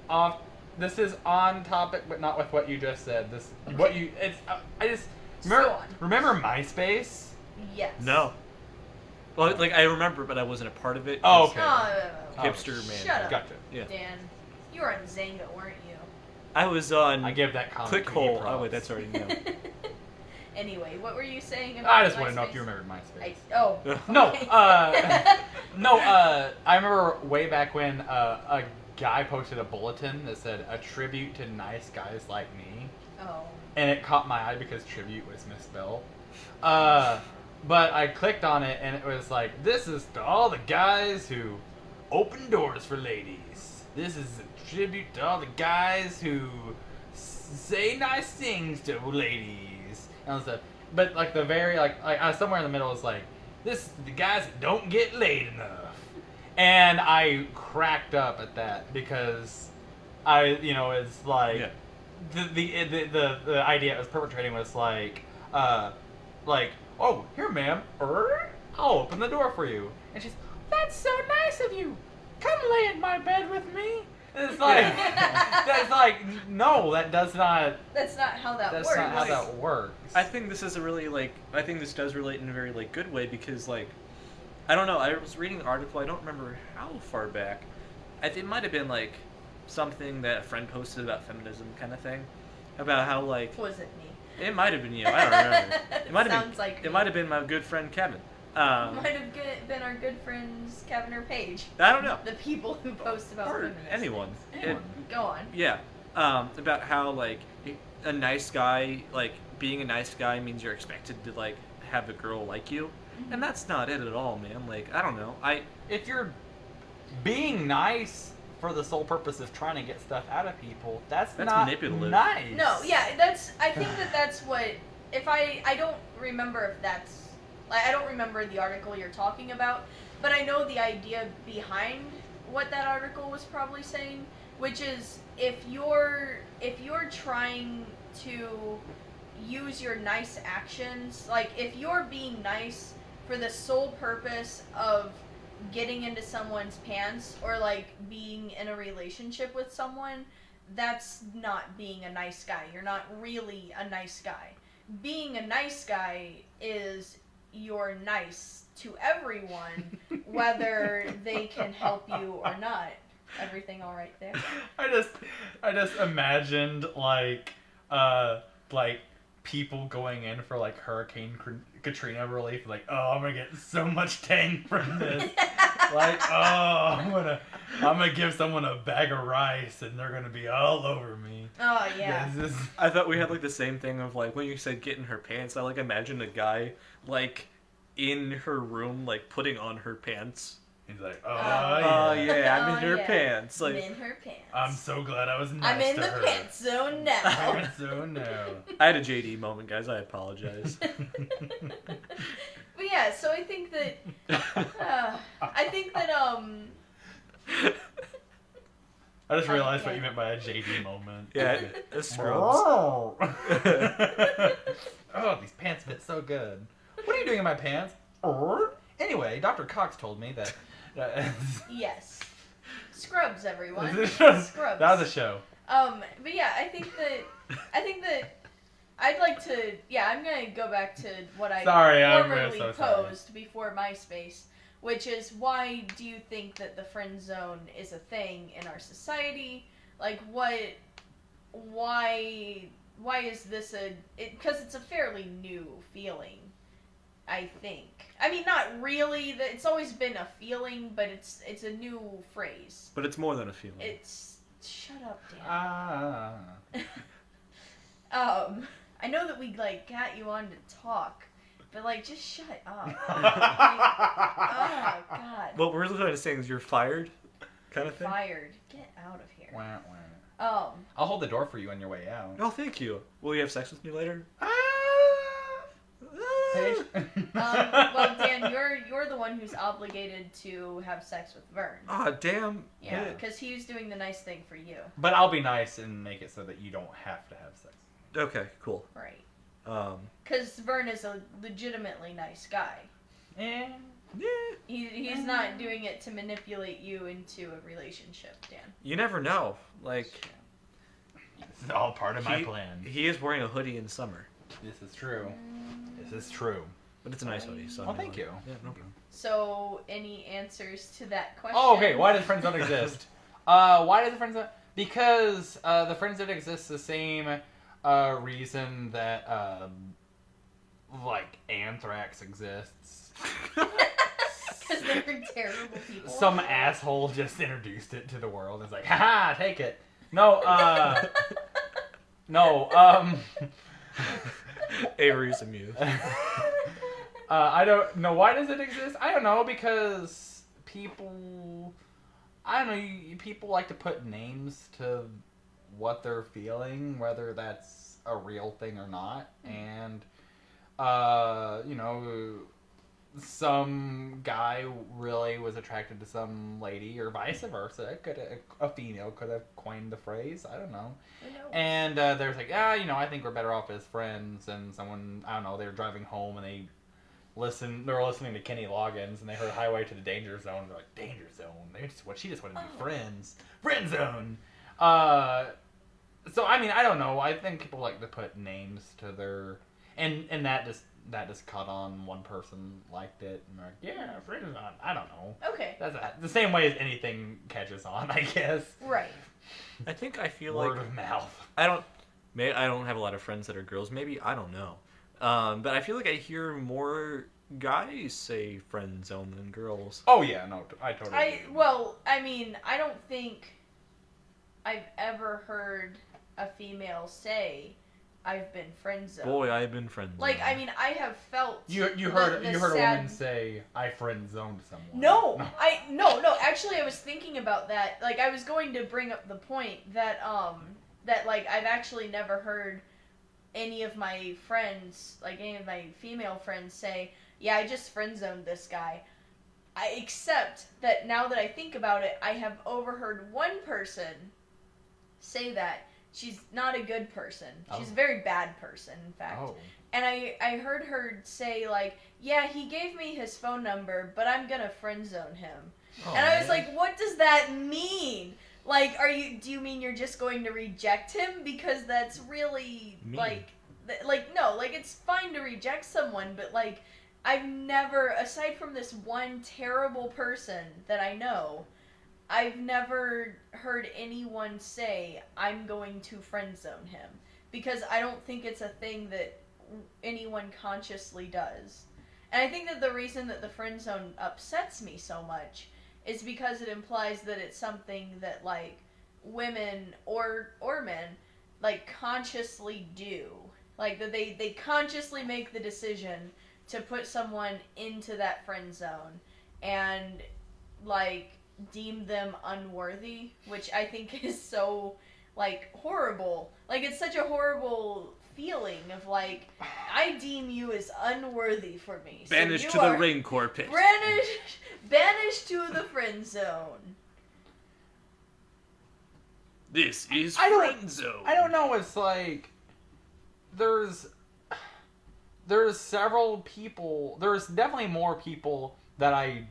on topic, but not with what you just said. I just remember MySpace. yes. No. Well, like I remember, but I wasn't a part of it. Oh, 'cause okay. Hipster man. Shut up. Gotcha. Yeah. Dan, you were on Zanga, weren't you? I was on. I give that comment to you, Clickhole. Oh props. wait, that's already no. Anyway, what were you saying about I just want to know MySpace? if you remember MySpace. No. No, I remember way back when a guy posted a bulletin that said a tribute to nice guys like me, Oh. and it caught my eye because tribute was misspelled. But I clicked on it, and it was like, this is to all the guys who open doors for ladies. This is a tribute to all the guys who say nice things to ladies. And stuff. But like the very somewhere in the middle is like, this is the guys that don't get laid enough. And I cracked up at that because it's like Yeah. the idea it was perpetrating was like oh, here, ma'am, I'll open the door for you. And she's, that's so nice of you. Come lay in my bed with me. And it's like, that's like, no, that does not. That's not how that That's works. not how that works. I think this is a really I think this does relate in a very good way because I don't know. I was reading an article. I don't remember how far back. It might have been something that a friend posted about feminism kind of thing, about how Was it me? it might have been you. I don't remember. It might have Sounds been. like It me. might have been my good friend Kevin. Might have been our good friends Kevin or Paige. I don't know. The people who post about Or feminism. anyone. Go on. Yeah. About how a nice guy being a nice guy means you're expected to have a girl like you, and that's not it at all, man. I don't know. If you're being nice for the sole purpose of trying to get stuff out of people, that's not manipulative. nice. No, yeah, I think that's what, if I don't remember if that's, I don't remember the article you're talking about, but I know the idea behind what that article was probably saying, which is if you're trying to use your nice actions, if you're being nice for the sole purpose of getting into someone's pants or being in a relationship with someone, that's not being a nice guy. You're not really a nice guy. Being a nice guy is you're nice to everyone, whether they can help you or not. Everything all right there? I just imagined like people going in for like Hurricane Katrina relief, like, oh, I'm gonna get so much tang from this. Like, oh, I'm gonna give someone a bag of rice and they're gonna be all over me. Oh yeah. I thought we had like the same thing of like when you said get in her pants. I like imagined a guy like in her room like putting on her pants. He's like, oh yeah, I'm in her pants. Like, I'm in her pants. I'm so glad I was nice I'm in to the her. pants zone now. Pants zone now. I had a JD moment, guys. I apologize. But yeah, so I think that I just realized what you meant by a JD moment. Yeah, it's Scrubs. Oh, these pants fit so good. What are you doing in my pants? Anyway, Dr. Cox told me that. Yes. Scrubs, everyone. Scrubs. That was a show. But yeah, I think that I'd like to. Yeah, I'm gonna go back to what I formerly posed before MySpace, which is, why do you think that the friend zone is a thing in our society? Like, why is this because it's a fairly new feeling, I think. I mean, not really. It's always been a feeling, but it's a new phrase. But it's more than a feeling. Shut up, Dan. I know that we like got you on to talk, but like, just shut up. Like, oh God. What we're really saying is you're fired, kind of thing. Fired. Get out of here. Wah, wah. I'll hold the door for you on your way out. Oh, thank you. Will you have sex with me later? Paige? Well, Dan, you're the one who's obligated to have sex with Vern. Ah, damn. Yeah, because he's doing the nice thing for you. But I'll be nice and make it so that you don't have to have sex. Okay, cool. Right. Because Vern is a legitimately nice guy. Yeah. He's not doing it to manipulate you into a relationship, Dan. You never know. Like, this is all part of my plan. He is wearing a hoodie in summer. This is true. This is true. But it's a nice hoodie, so. Oh, thank you. Yeah, no problem. So, any answers to that question? Oh, okay. Why does Friendzone exist? Why does the Friendzone? Because the Friendzone exists the same reason that like anthrax exists. Because they're terrible people. Some asshole just introduced it to the world. It's like, haha, take it. No, Avery's amused. I don't know. Why does it exist? I don't know, because people... I don't know, people like to put names to what they're feeling, whether that's a real thing or not. And, some guy really was attracted to some lady, or vice versa. A female could have coined the phrase. I don't know. And there's like, I think we're better off as friends. And someone, I don't know, they were driving home and they were listening to Kenny Loggins, and they heard Highway to the Danger Zone. They're like, Danger Zone? She just wanted to be friends. Friend Zone! So, I mean, I don't know. I think people like to put names to their... And that just caught on. One person liked it, and they're like, yeah, Friend Zone. I don't know. Okay. That's the same way as anything catches on, I guess. Right. I feel Word like... of mouth. I don't have a lot of friends that are girls. Maybe, I don't know. But I feel like I hear more guys say friend zone than girls. Oh yeah, no, I totally agree. I don't think I've ever heard a female say I've been friend zoned. Boy, I've been friend zoned. Like, I mean, I have felt you heard a woman say I friend zoned someone. No. Actually, I was thinking about that. Like, I was going to bring up the point that like, I've actually never heard any of my friends, like any of my female friends, say, yeah, I just friend zoned this guy. Except that now that I think about it, I have overheard one person say that. She's not a good person. She's a very bad person, in fact. Oh. And I heard her say, like, yeah, he gave me his phone number, but I'm gonna friend zone him. Oh, and I was like, what does that mean? Like, do you mean you're just going to reject him? Because that's really, mean. no, like, it's fine to reject someone, but, like, I've never, aside from this one terrible person that I know, I've never heard anyone say, I'm going to friend zone him. Because I don't think it's a thing that anyone consciously does. And I think that the reason that the friend zone upsets me so much is because it implies that it's something that, like, women or men, like, consciously do. Like, that they consciously make the decision to put someone into that friend zone and, like, deem them unworthy, which I think is so, like, horrible. Like, it's such a horrible feeling of, like, I deem you as unworthy for me. Banished so to the ring core pit. Banished to the friend zone. This is I Friendzone. don't know. It's like there's several people. There's definitely more people that I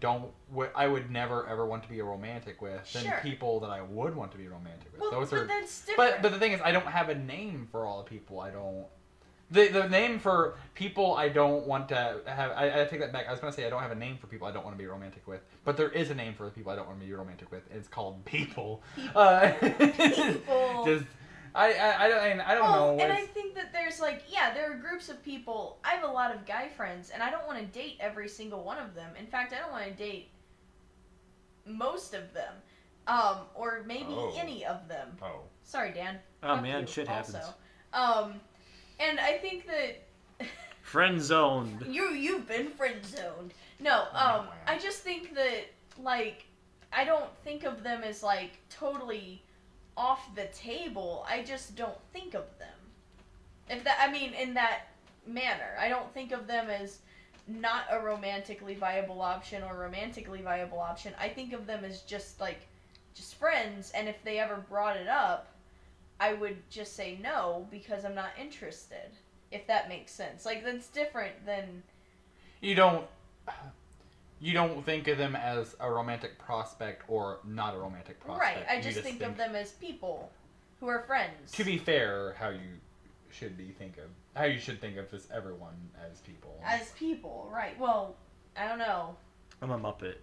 would never ever want to be romantic with than people that I would want to be romantic with. Well, Those but are. that's different. But the thing is, I don't have a name for all the people I don't. The name for people I don't want to have. I take that back. I was gonna say I don't have a name for people I don't want to be romantic with, but there is a name for the people I don't want to be romantic with. It's called people. People. Just I don't know. And I think that there's like, yeah, there are groups of people. I have a lot of guy friends, and I don't want to date every single one of them. In fact, I don't want to date most of them, or maybe any of them. Oh. Sorry, Dan. Oh Fuck man, you shit happens. Also. And I think that Friend zoned. you've been friend zoned. No, I just think that, like, I don't think of them as, like, totally off the table. I just don't think of them. In that manner. I don't think of them as not a romantically viable option or romantically viable option. I think of them as just friends, and if they ever brought it up, I would just say no because I'm not interested. If that makes sense. Like, that's different than... You don't think of them as a romantic prospect or not a romantic prospect. Right, I just think of them as people who are friends. To be fair, how you should think of just everyone as people. As people, right. Well, I don't know. I'm a Muppet.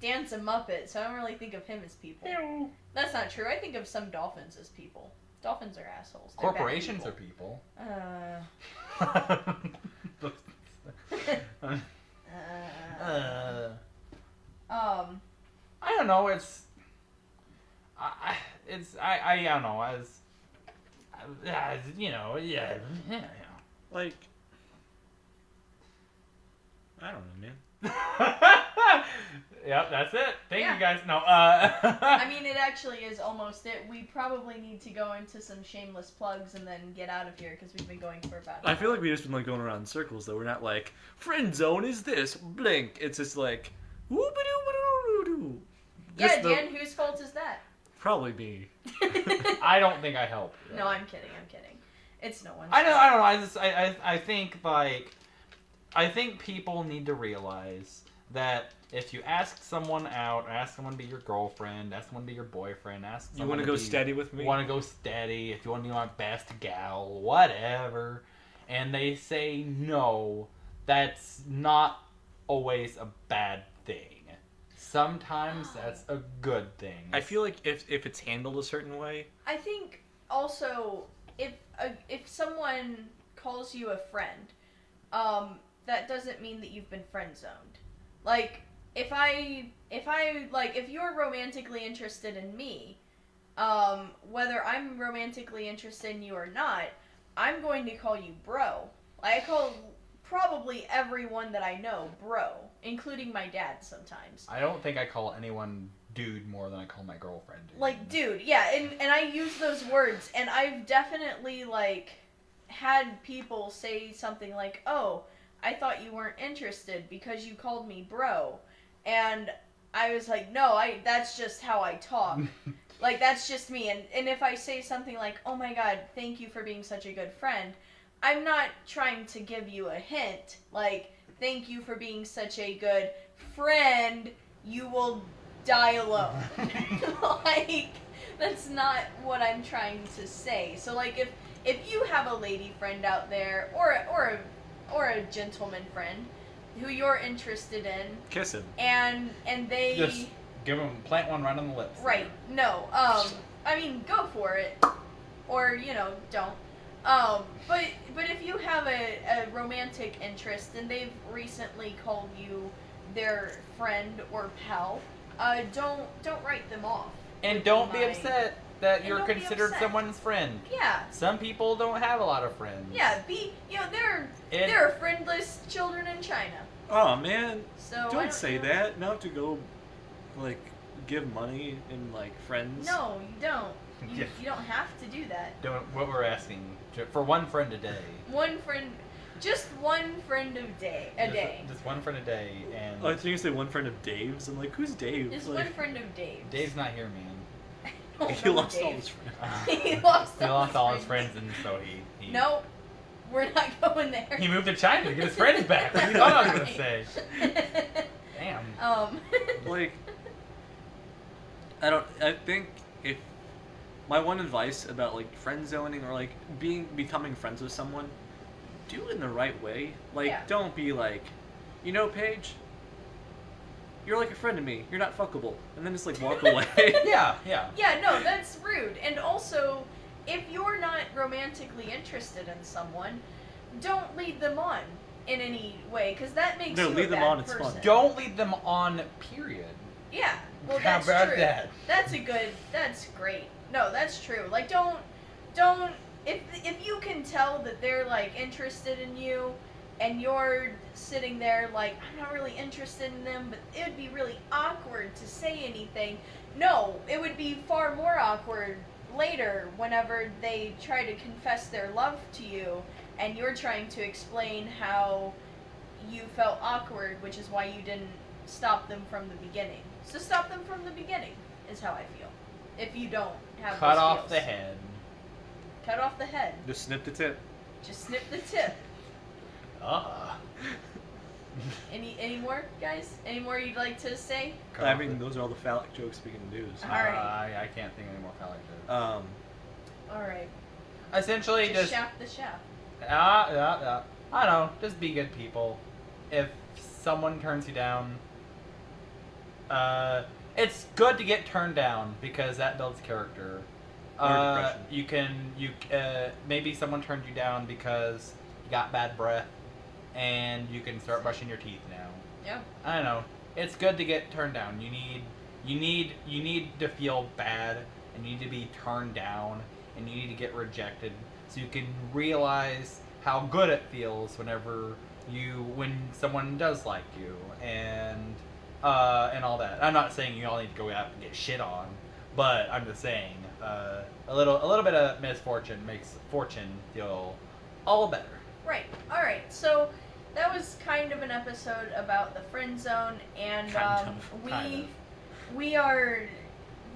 Dan's a Muppet, so I don't really think of him as people. Ew. That's not true. I think of some dolphins as people. Dolphins are assholes. They're Corporations bad are people. I don't know. I don't know. Yeah. Like, I don't know, man. Yep, that's it. Thank Yeah. you guys. No. I mean, it actually is almost it. We probably need to go into some shameless plugs and then get out of here because we've been going for about. I feel like we've just been like going around in circles though. We're not like friend zone is this blink. It's just like whoop-a-doo-ba-doo-doo-doo. Yeah, Dan, whose fault is that? Probably me. I don't think I helped. No, I'm kidding. It's no one's I don't fault. know. I think people need to realize that if you ask someone out, or ask someone to be your girlfriend, ask someone to be your boyfriend, ask someone You want to go steady with me? Want to go steady? If you want to be my best gal, whatever, and they say no, that's not always a bad thing. Sometimes that's a good thing. I feel like if it's handled a certain way. I think also if someone calls you a friend, that doesn't mean that you've been friend zoned. Like if you're romantically interested in me, whether I'm romantically interested in you or not, I'm going to call you bro. I call probably everyone that I know bro, including my dad sometimes. I don't think I call anyone dude more than I call my girlfriend dude. Like, dude, yeah, and I use those words, and I've definitely, like, had people say something like, oh, I thought you weren't interested because you called me bro, and I was like, no, that's just how I talk. Like, that's just me, and if I say something like, oh my god, thank you for being such a good friend, I'm not trying to give you a hint, like, thank you for being such a good friend, you will die alone. Like, that's not what I'm trying to say. So, like, if you have a lady friend out there, or a gentleman friend, who you're interested in, Kiss him. and they Just plant one right on the lips. right. No. I mean, go for it, or don't. But if you have a romantic interest and they've recently called you their friend or pal, don't write them off. And don't be upset that And you're don't be considered upset. someone's friend. Yeah. Some people don't have a lot of friends. Yeah. There are friendless children in China. Oh man, So I don't say know. that. Not to go, like, give money and like friends. No, you don't. Yeah. You don't have to do that. What we're asking for one friend a day. One friend, just one friend a day. Just one friend a day, and Oh, I think you said one friend of Dave's. I'm like, who's Dave? Just Like, one friend of Dave's. Dave's not here, man. I don't he know lost all Dave. his friends. He lost He lost all his friends, and so he. Nope, we're not going there. He moved to China to get his friends back. What do you thought I was gonna say? Damn. Like, I think if my one advice about like friend zoning or like becoming friends with someone, do it in the right way. Like, Yeah. don't be like, Paige, you're like a friend to me. You're not fuckable, and then just like walk away. Yeah. Yeah, no, that's rude. And also, if you're not romantically interested in someone, don't lead them on in any way, because that makes No, you lead a them bad on, it's fun. person. Don't lead them on. Period. Yeah, well, How that's about true. that? That's great. No, that's true. Like, don't, if you can tell that they're, like, interested in you, and you're sitting there like, I'm not really interested in them, but it would be really awkward to say anything. No, it would be far more awkward later whenever they try to confess their love to you, and you're trying to explain how you felt awkward, which is why you didn't stop them from the beginning. So stop them from the beginning is how I feel. If you don't have Cut those off skills. the head. Cut off the head. Just snip the tip. Just snip the tip. Any more, guys? Any more you'd like to say? Cut I off mean, the- those are all the phallic jokes we can do. So. Alright. I can't think of any more phallic jokes. All right. Essentially, Just just shaft the shaft. I don't know. Just be good people. If someone turns you down, it's good to get turned down because that builds character. Or depression. Maybe someone turned you down because you got bad breath, and you can start brushing your teeth now. Yeah. I don't know. It's good to get turned down. You need to feel bad, and you need to be turned down, and you need to get rejected, so you can realize how good it feels when someone does like you, and all that. I'm not saying you all need to go out and get shit on, but I'm just saying a little bit of misfortune makes fortune feel all better. Right. All right. So that was kind of an episode about the friend zone, and Kind we are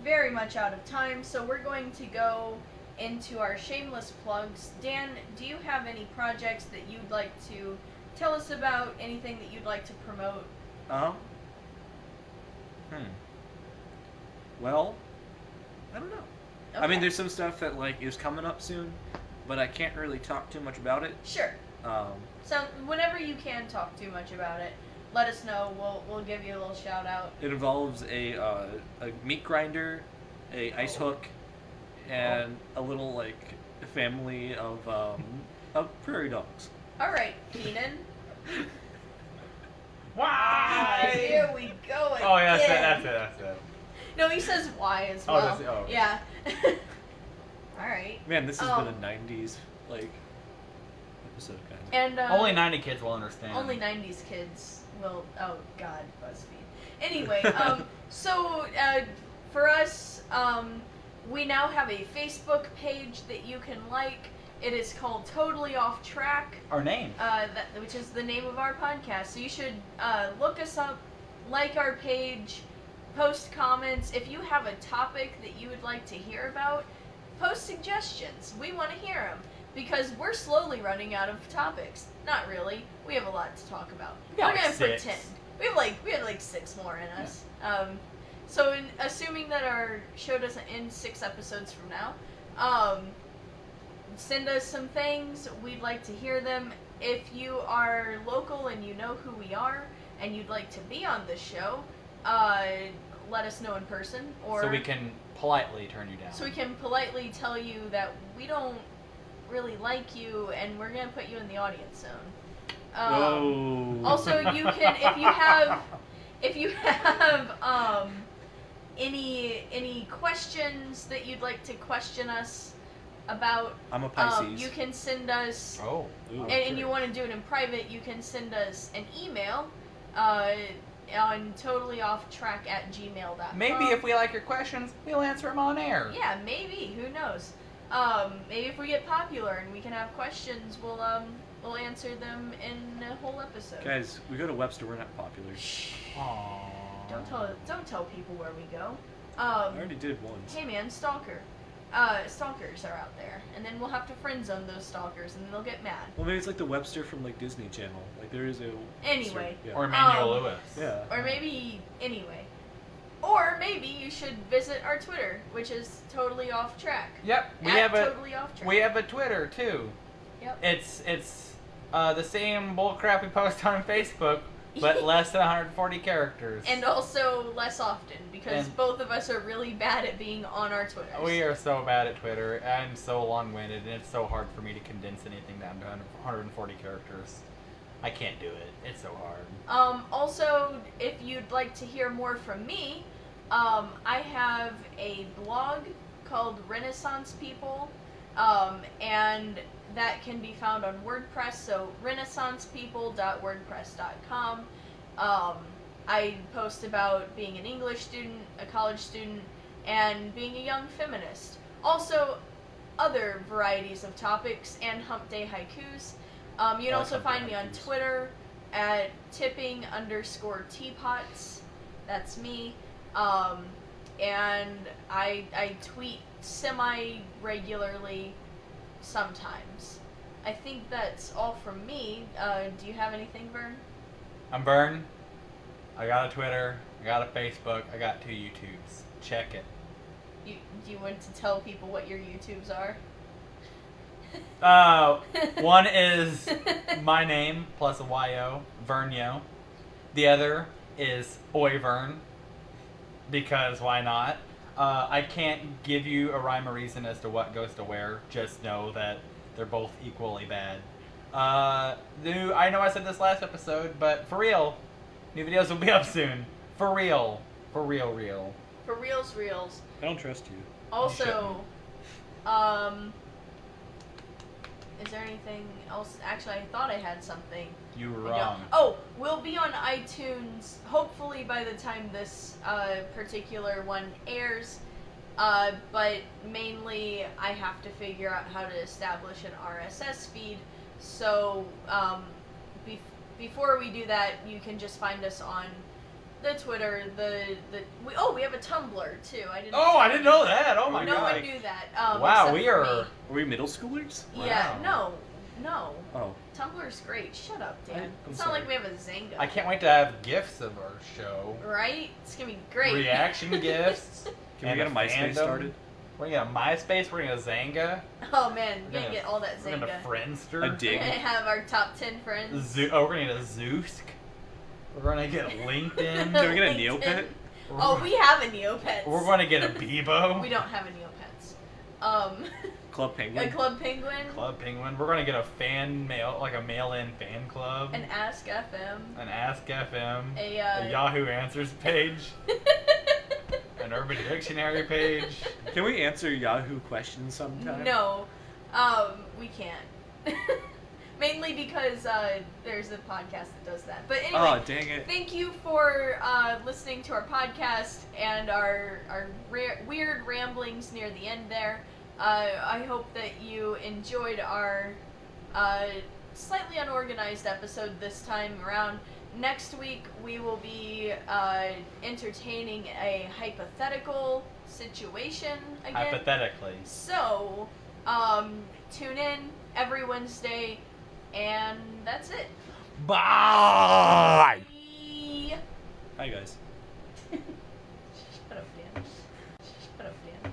very much out of time, so we're going to go into our shameless plugs. Dan, do you have any projects that you'd like to tell us about? Anything that you'd like to promote? Well, I don't know. I mean, Okay. there's some stuff that like is coming up soon, but I can't really talk too much about it. Sure. So whenever you can talk too much about it, let us know. We'll give you a little shout out. It involves a meat grinder, a ice hook, and a little like family of prairie dogs. All right, Keenan. Why? Here we go again. Oh yeah, that's it. No, he says why as Oh, well. does he? Oh, okay. Yeah. All right. Man, this has been a '90s like episode kind of. And Only 90 kids will understand. only 90s kids will. Oh God, BuzzFeed. Anyway, so for us, we now have a Facebook page that you can like. It is called Totally Off Track. Our name. Which is the name of our podcast. So you should look us up, like our page, post comments. If you have a topic that you would like to hear about, post suggestions. We want to hear them because we're slowly running out of topics. Not really. We have a lot to talk about. We got We're gonna like 6. pretend. We have like 6 more in us. So assuming that our show doesn't end 6 episodes from now, send us some things. We'd like to hear them. if you are local and you know who we are and you'd like to be on the show, let us know in person, or so we can politely turn you down. so we can politely tell you that we don't really like you and we're gonna put you in the audience zone. Also, you can if you have any questions that you'd like to question us about, I'm a Pisces. you can send us. Oh. And you want to do it in private, you can send us an email on totalllyofftrack@gmail.com. Maybe if we like your questions, we'll answer them on air. Yeah, maybe. Who knows? Maybe if we get popular and we can have questions, we'll answer them in a whole episode. Guys, we go to Webster. We're not popular. Aww. Don't tell people where we go. I already did once. Hey man, stalkers are out there, and then we'll have to friend zone those stalkers, and they'll get mad. Well, maybe it's like the Webster from like Disney Channel. Like there is a Anyway. Yeah. Or Emmanuel Lewis. Yeah. Or maybe Or maybe you should visit our Twitter, which is totally off track. Yep. Totally off track. We have a Twitter too. Yep. It's the same bullcrap we post on Facebook, but less than 140 characters. And also less often, because And- both of us are really bad at being on our Twitters. We are so bad at Twitter. I'm so long-winded, and it's so hard for me to condense anything down to 140 characters. I can't do it. It's so hard. Also, if you'd like to hear more from me, I have a blog called Renaissance People, and that can be found on WordPress, so renaissancepeople.wordpress.com. I post about being an English student, a college student, and being a young feminist. Also, other varieties of topics and hump day haikus. You can also find me on Twitter at tipping_teapots. That's me. And I tweet semi-regularly sometimes. I think that's all from me. Do you have anything, Vern? I'm Vern. I got a Twitter. I got a Facebook. I got 2 YouTubes. Check it. Do you want to tell people what your YouTubes are? One is my name plus a Y-O, Vernyo. The other is Oi Vern, because why not? I can't give you a rhyme or reason as to what goes to where. Just know that they're both equally bad. I know I said this last episode, but for real, new videos will be up soon. For real. For real. For reals. I don't trust you. Also, is there anything else? Actually, I thought I had something. You were I don't. wrong. Oh, we'll be on iTunes hopefully by the time this particular one airs. But mainly I have to figure out how to establish an RSS feed. So before we do that, you can just find us on the Twitter. We have a Tumblr too. I didn't know that. Oh my no god. one knew that. Wow, except we for are. me. Are we middle schoolers? Yeah. Wow. No. Oh. Tumblr's great. Shut up, Dan. I'm It's not sorry. like we have a Zanga. I can't wait to have gifs of our show. Right? It's gonna be great. Reaction gifts. Can we get a MySpace started? We're gonna get a MySpace. We're gonna Zanga. Oh man, we're We're gonna get all that We're Zanga. gonna Friendster. A We're dig. gonna have our top 10 friends. We're gonna get a Zoosk. We're gonna get a LinkedIn. Can we get a LinkedIn. Neopet? Oh, we have a Neopets. We're gonna get a Bebo. We don't have a Neopets. Club Penguin? A Club Penguin. Club Penguin. We're gonna get a fan mail, like a mail-in fan club. An Ask FM. An Ask FM. A Yahoo Answers page. An Urban Dictionary page. Can we answer Yahoo questions sometime? No, we can't. Mainly because there's a podcast that does that. But anyway, Oh, dang it. thank you for listening to our podcast and our weird ramblings near the end there. I hope that you enjoyed our slightly unorganized episode this time around. Next week we will be entertaining a hypothetical situation again. Hypothetically. So, tune in every Wednesday, and that's it. Bye! Bye. Hi, guys. Shut up, Dan. Shut up, Dan.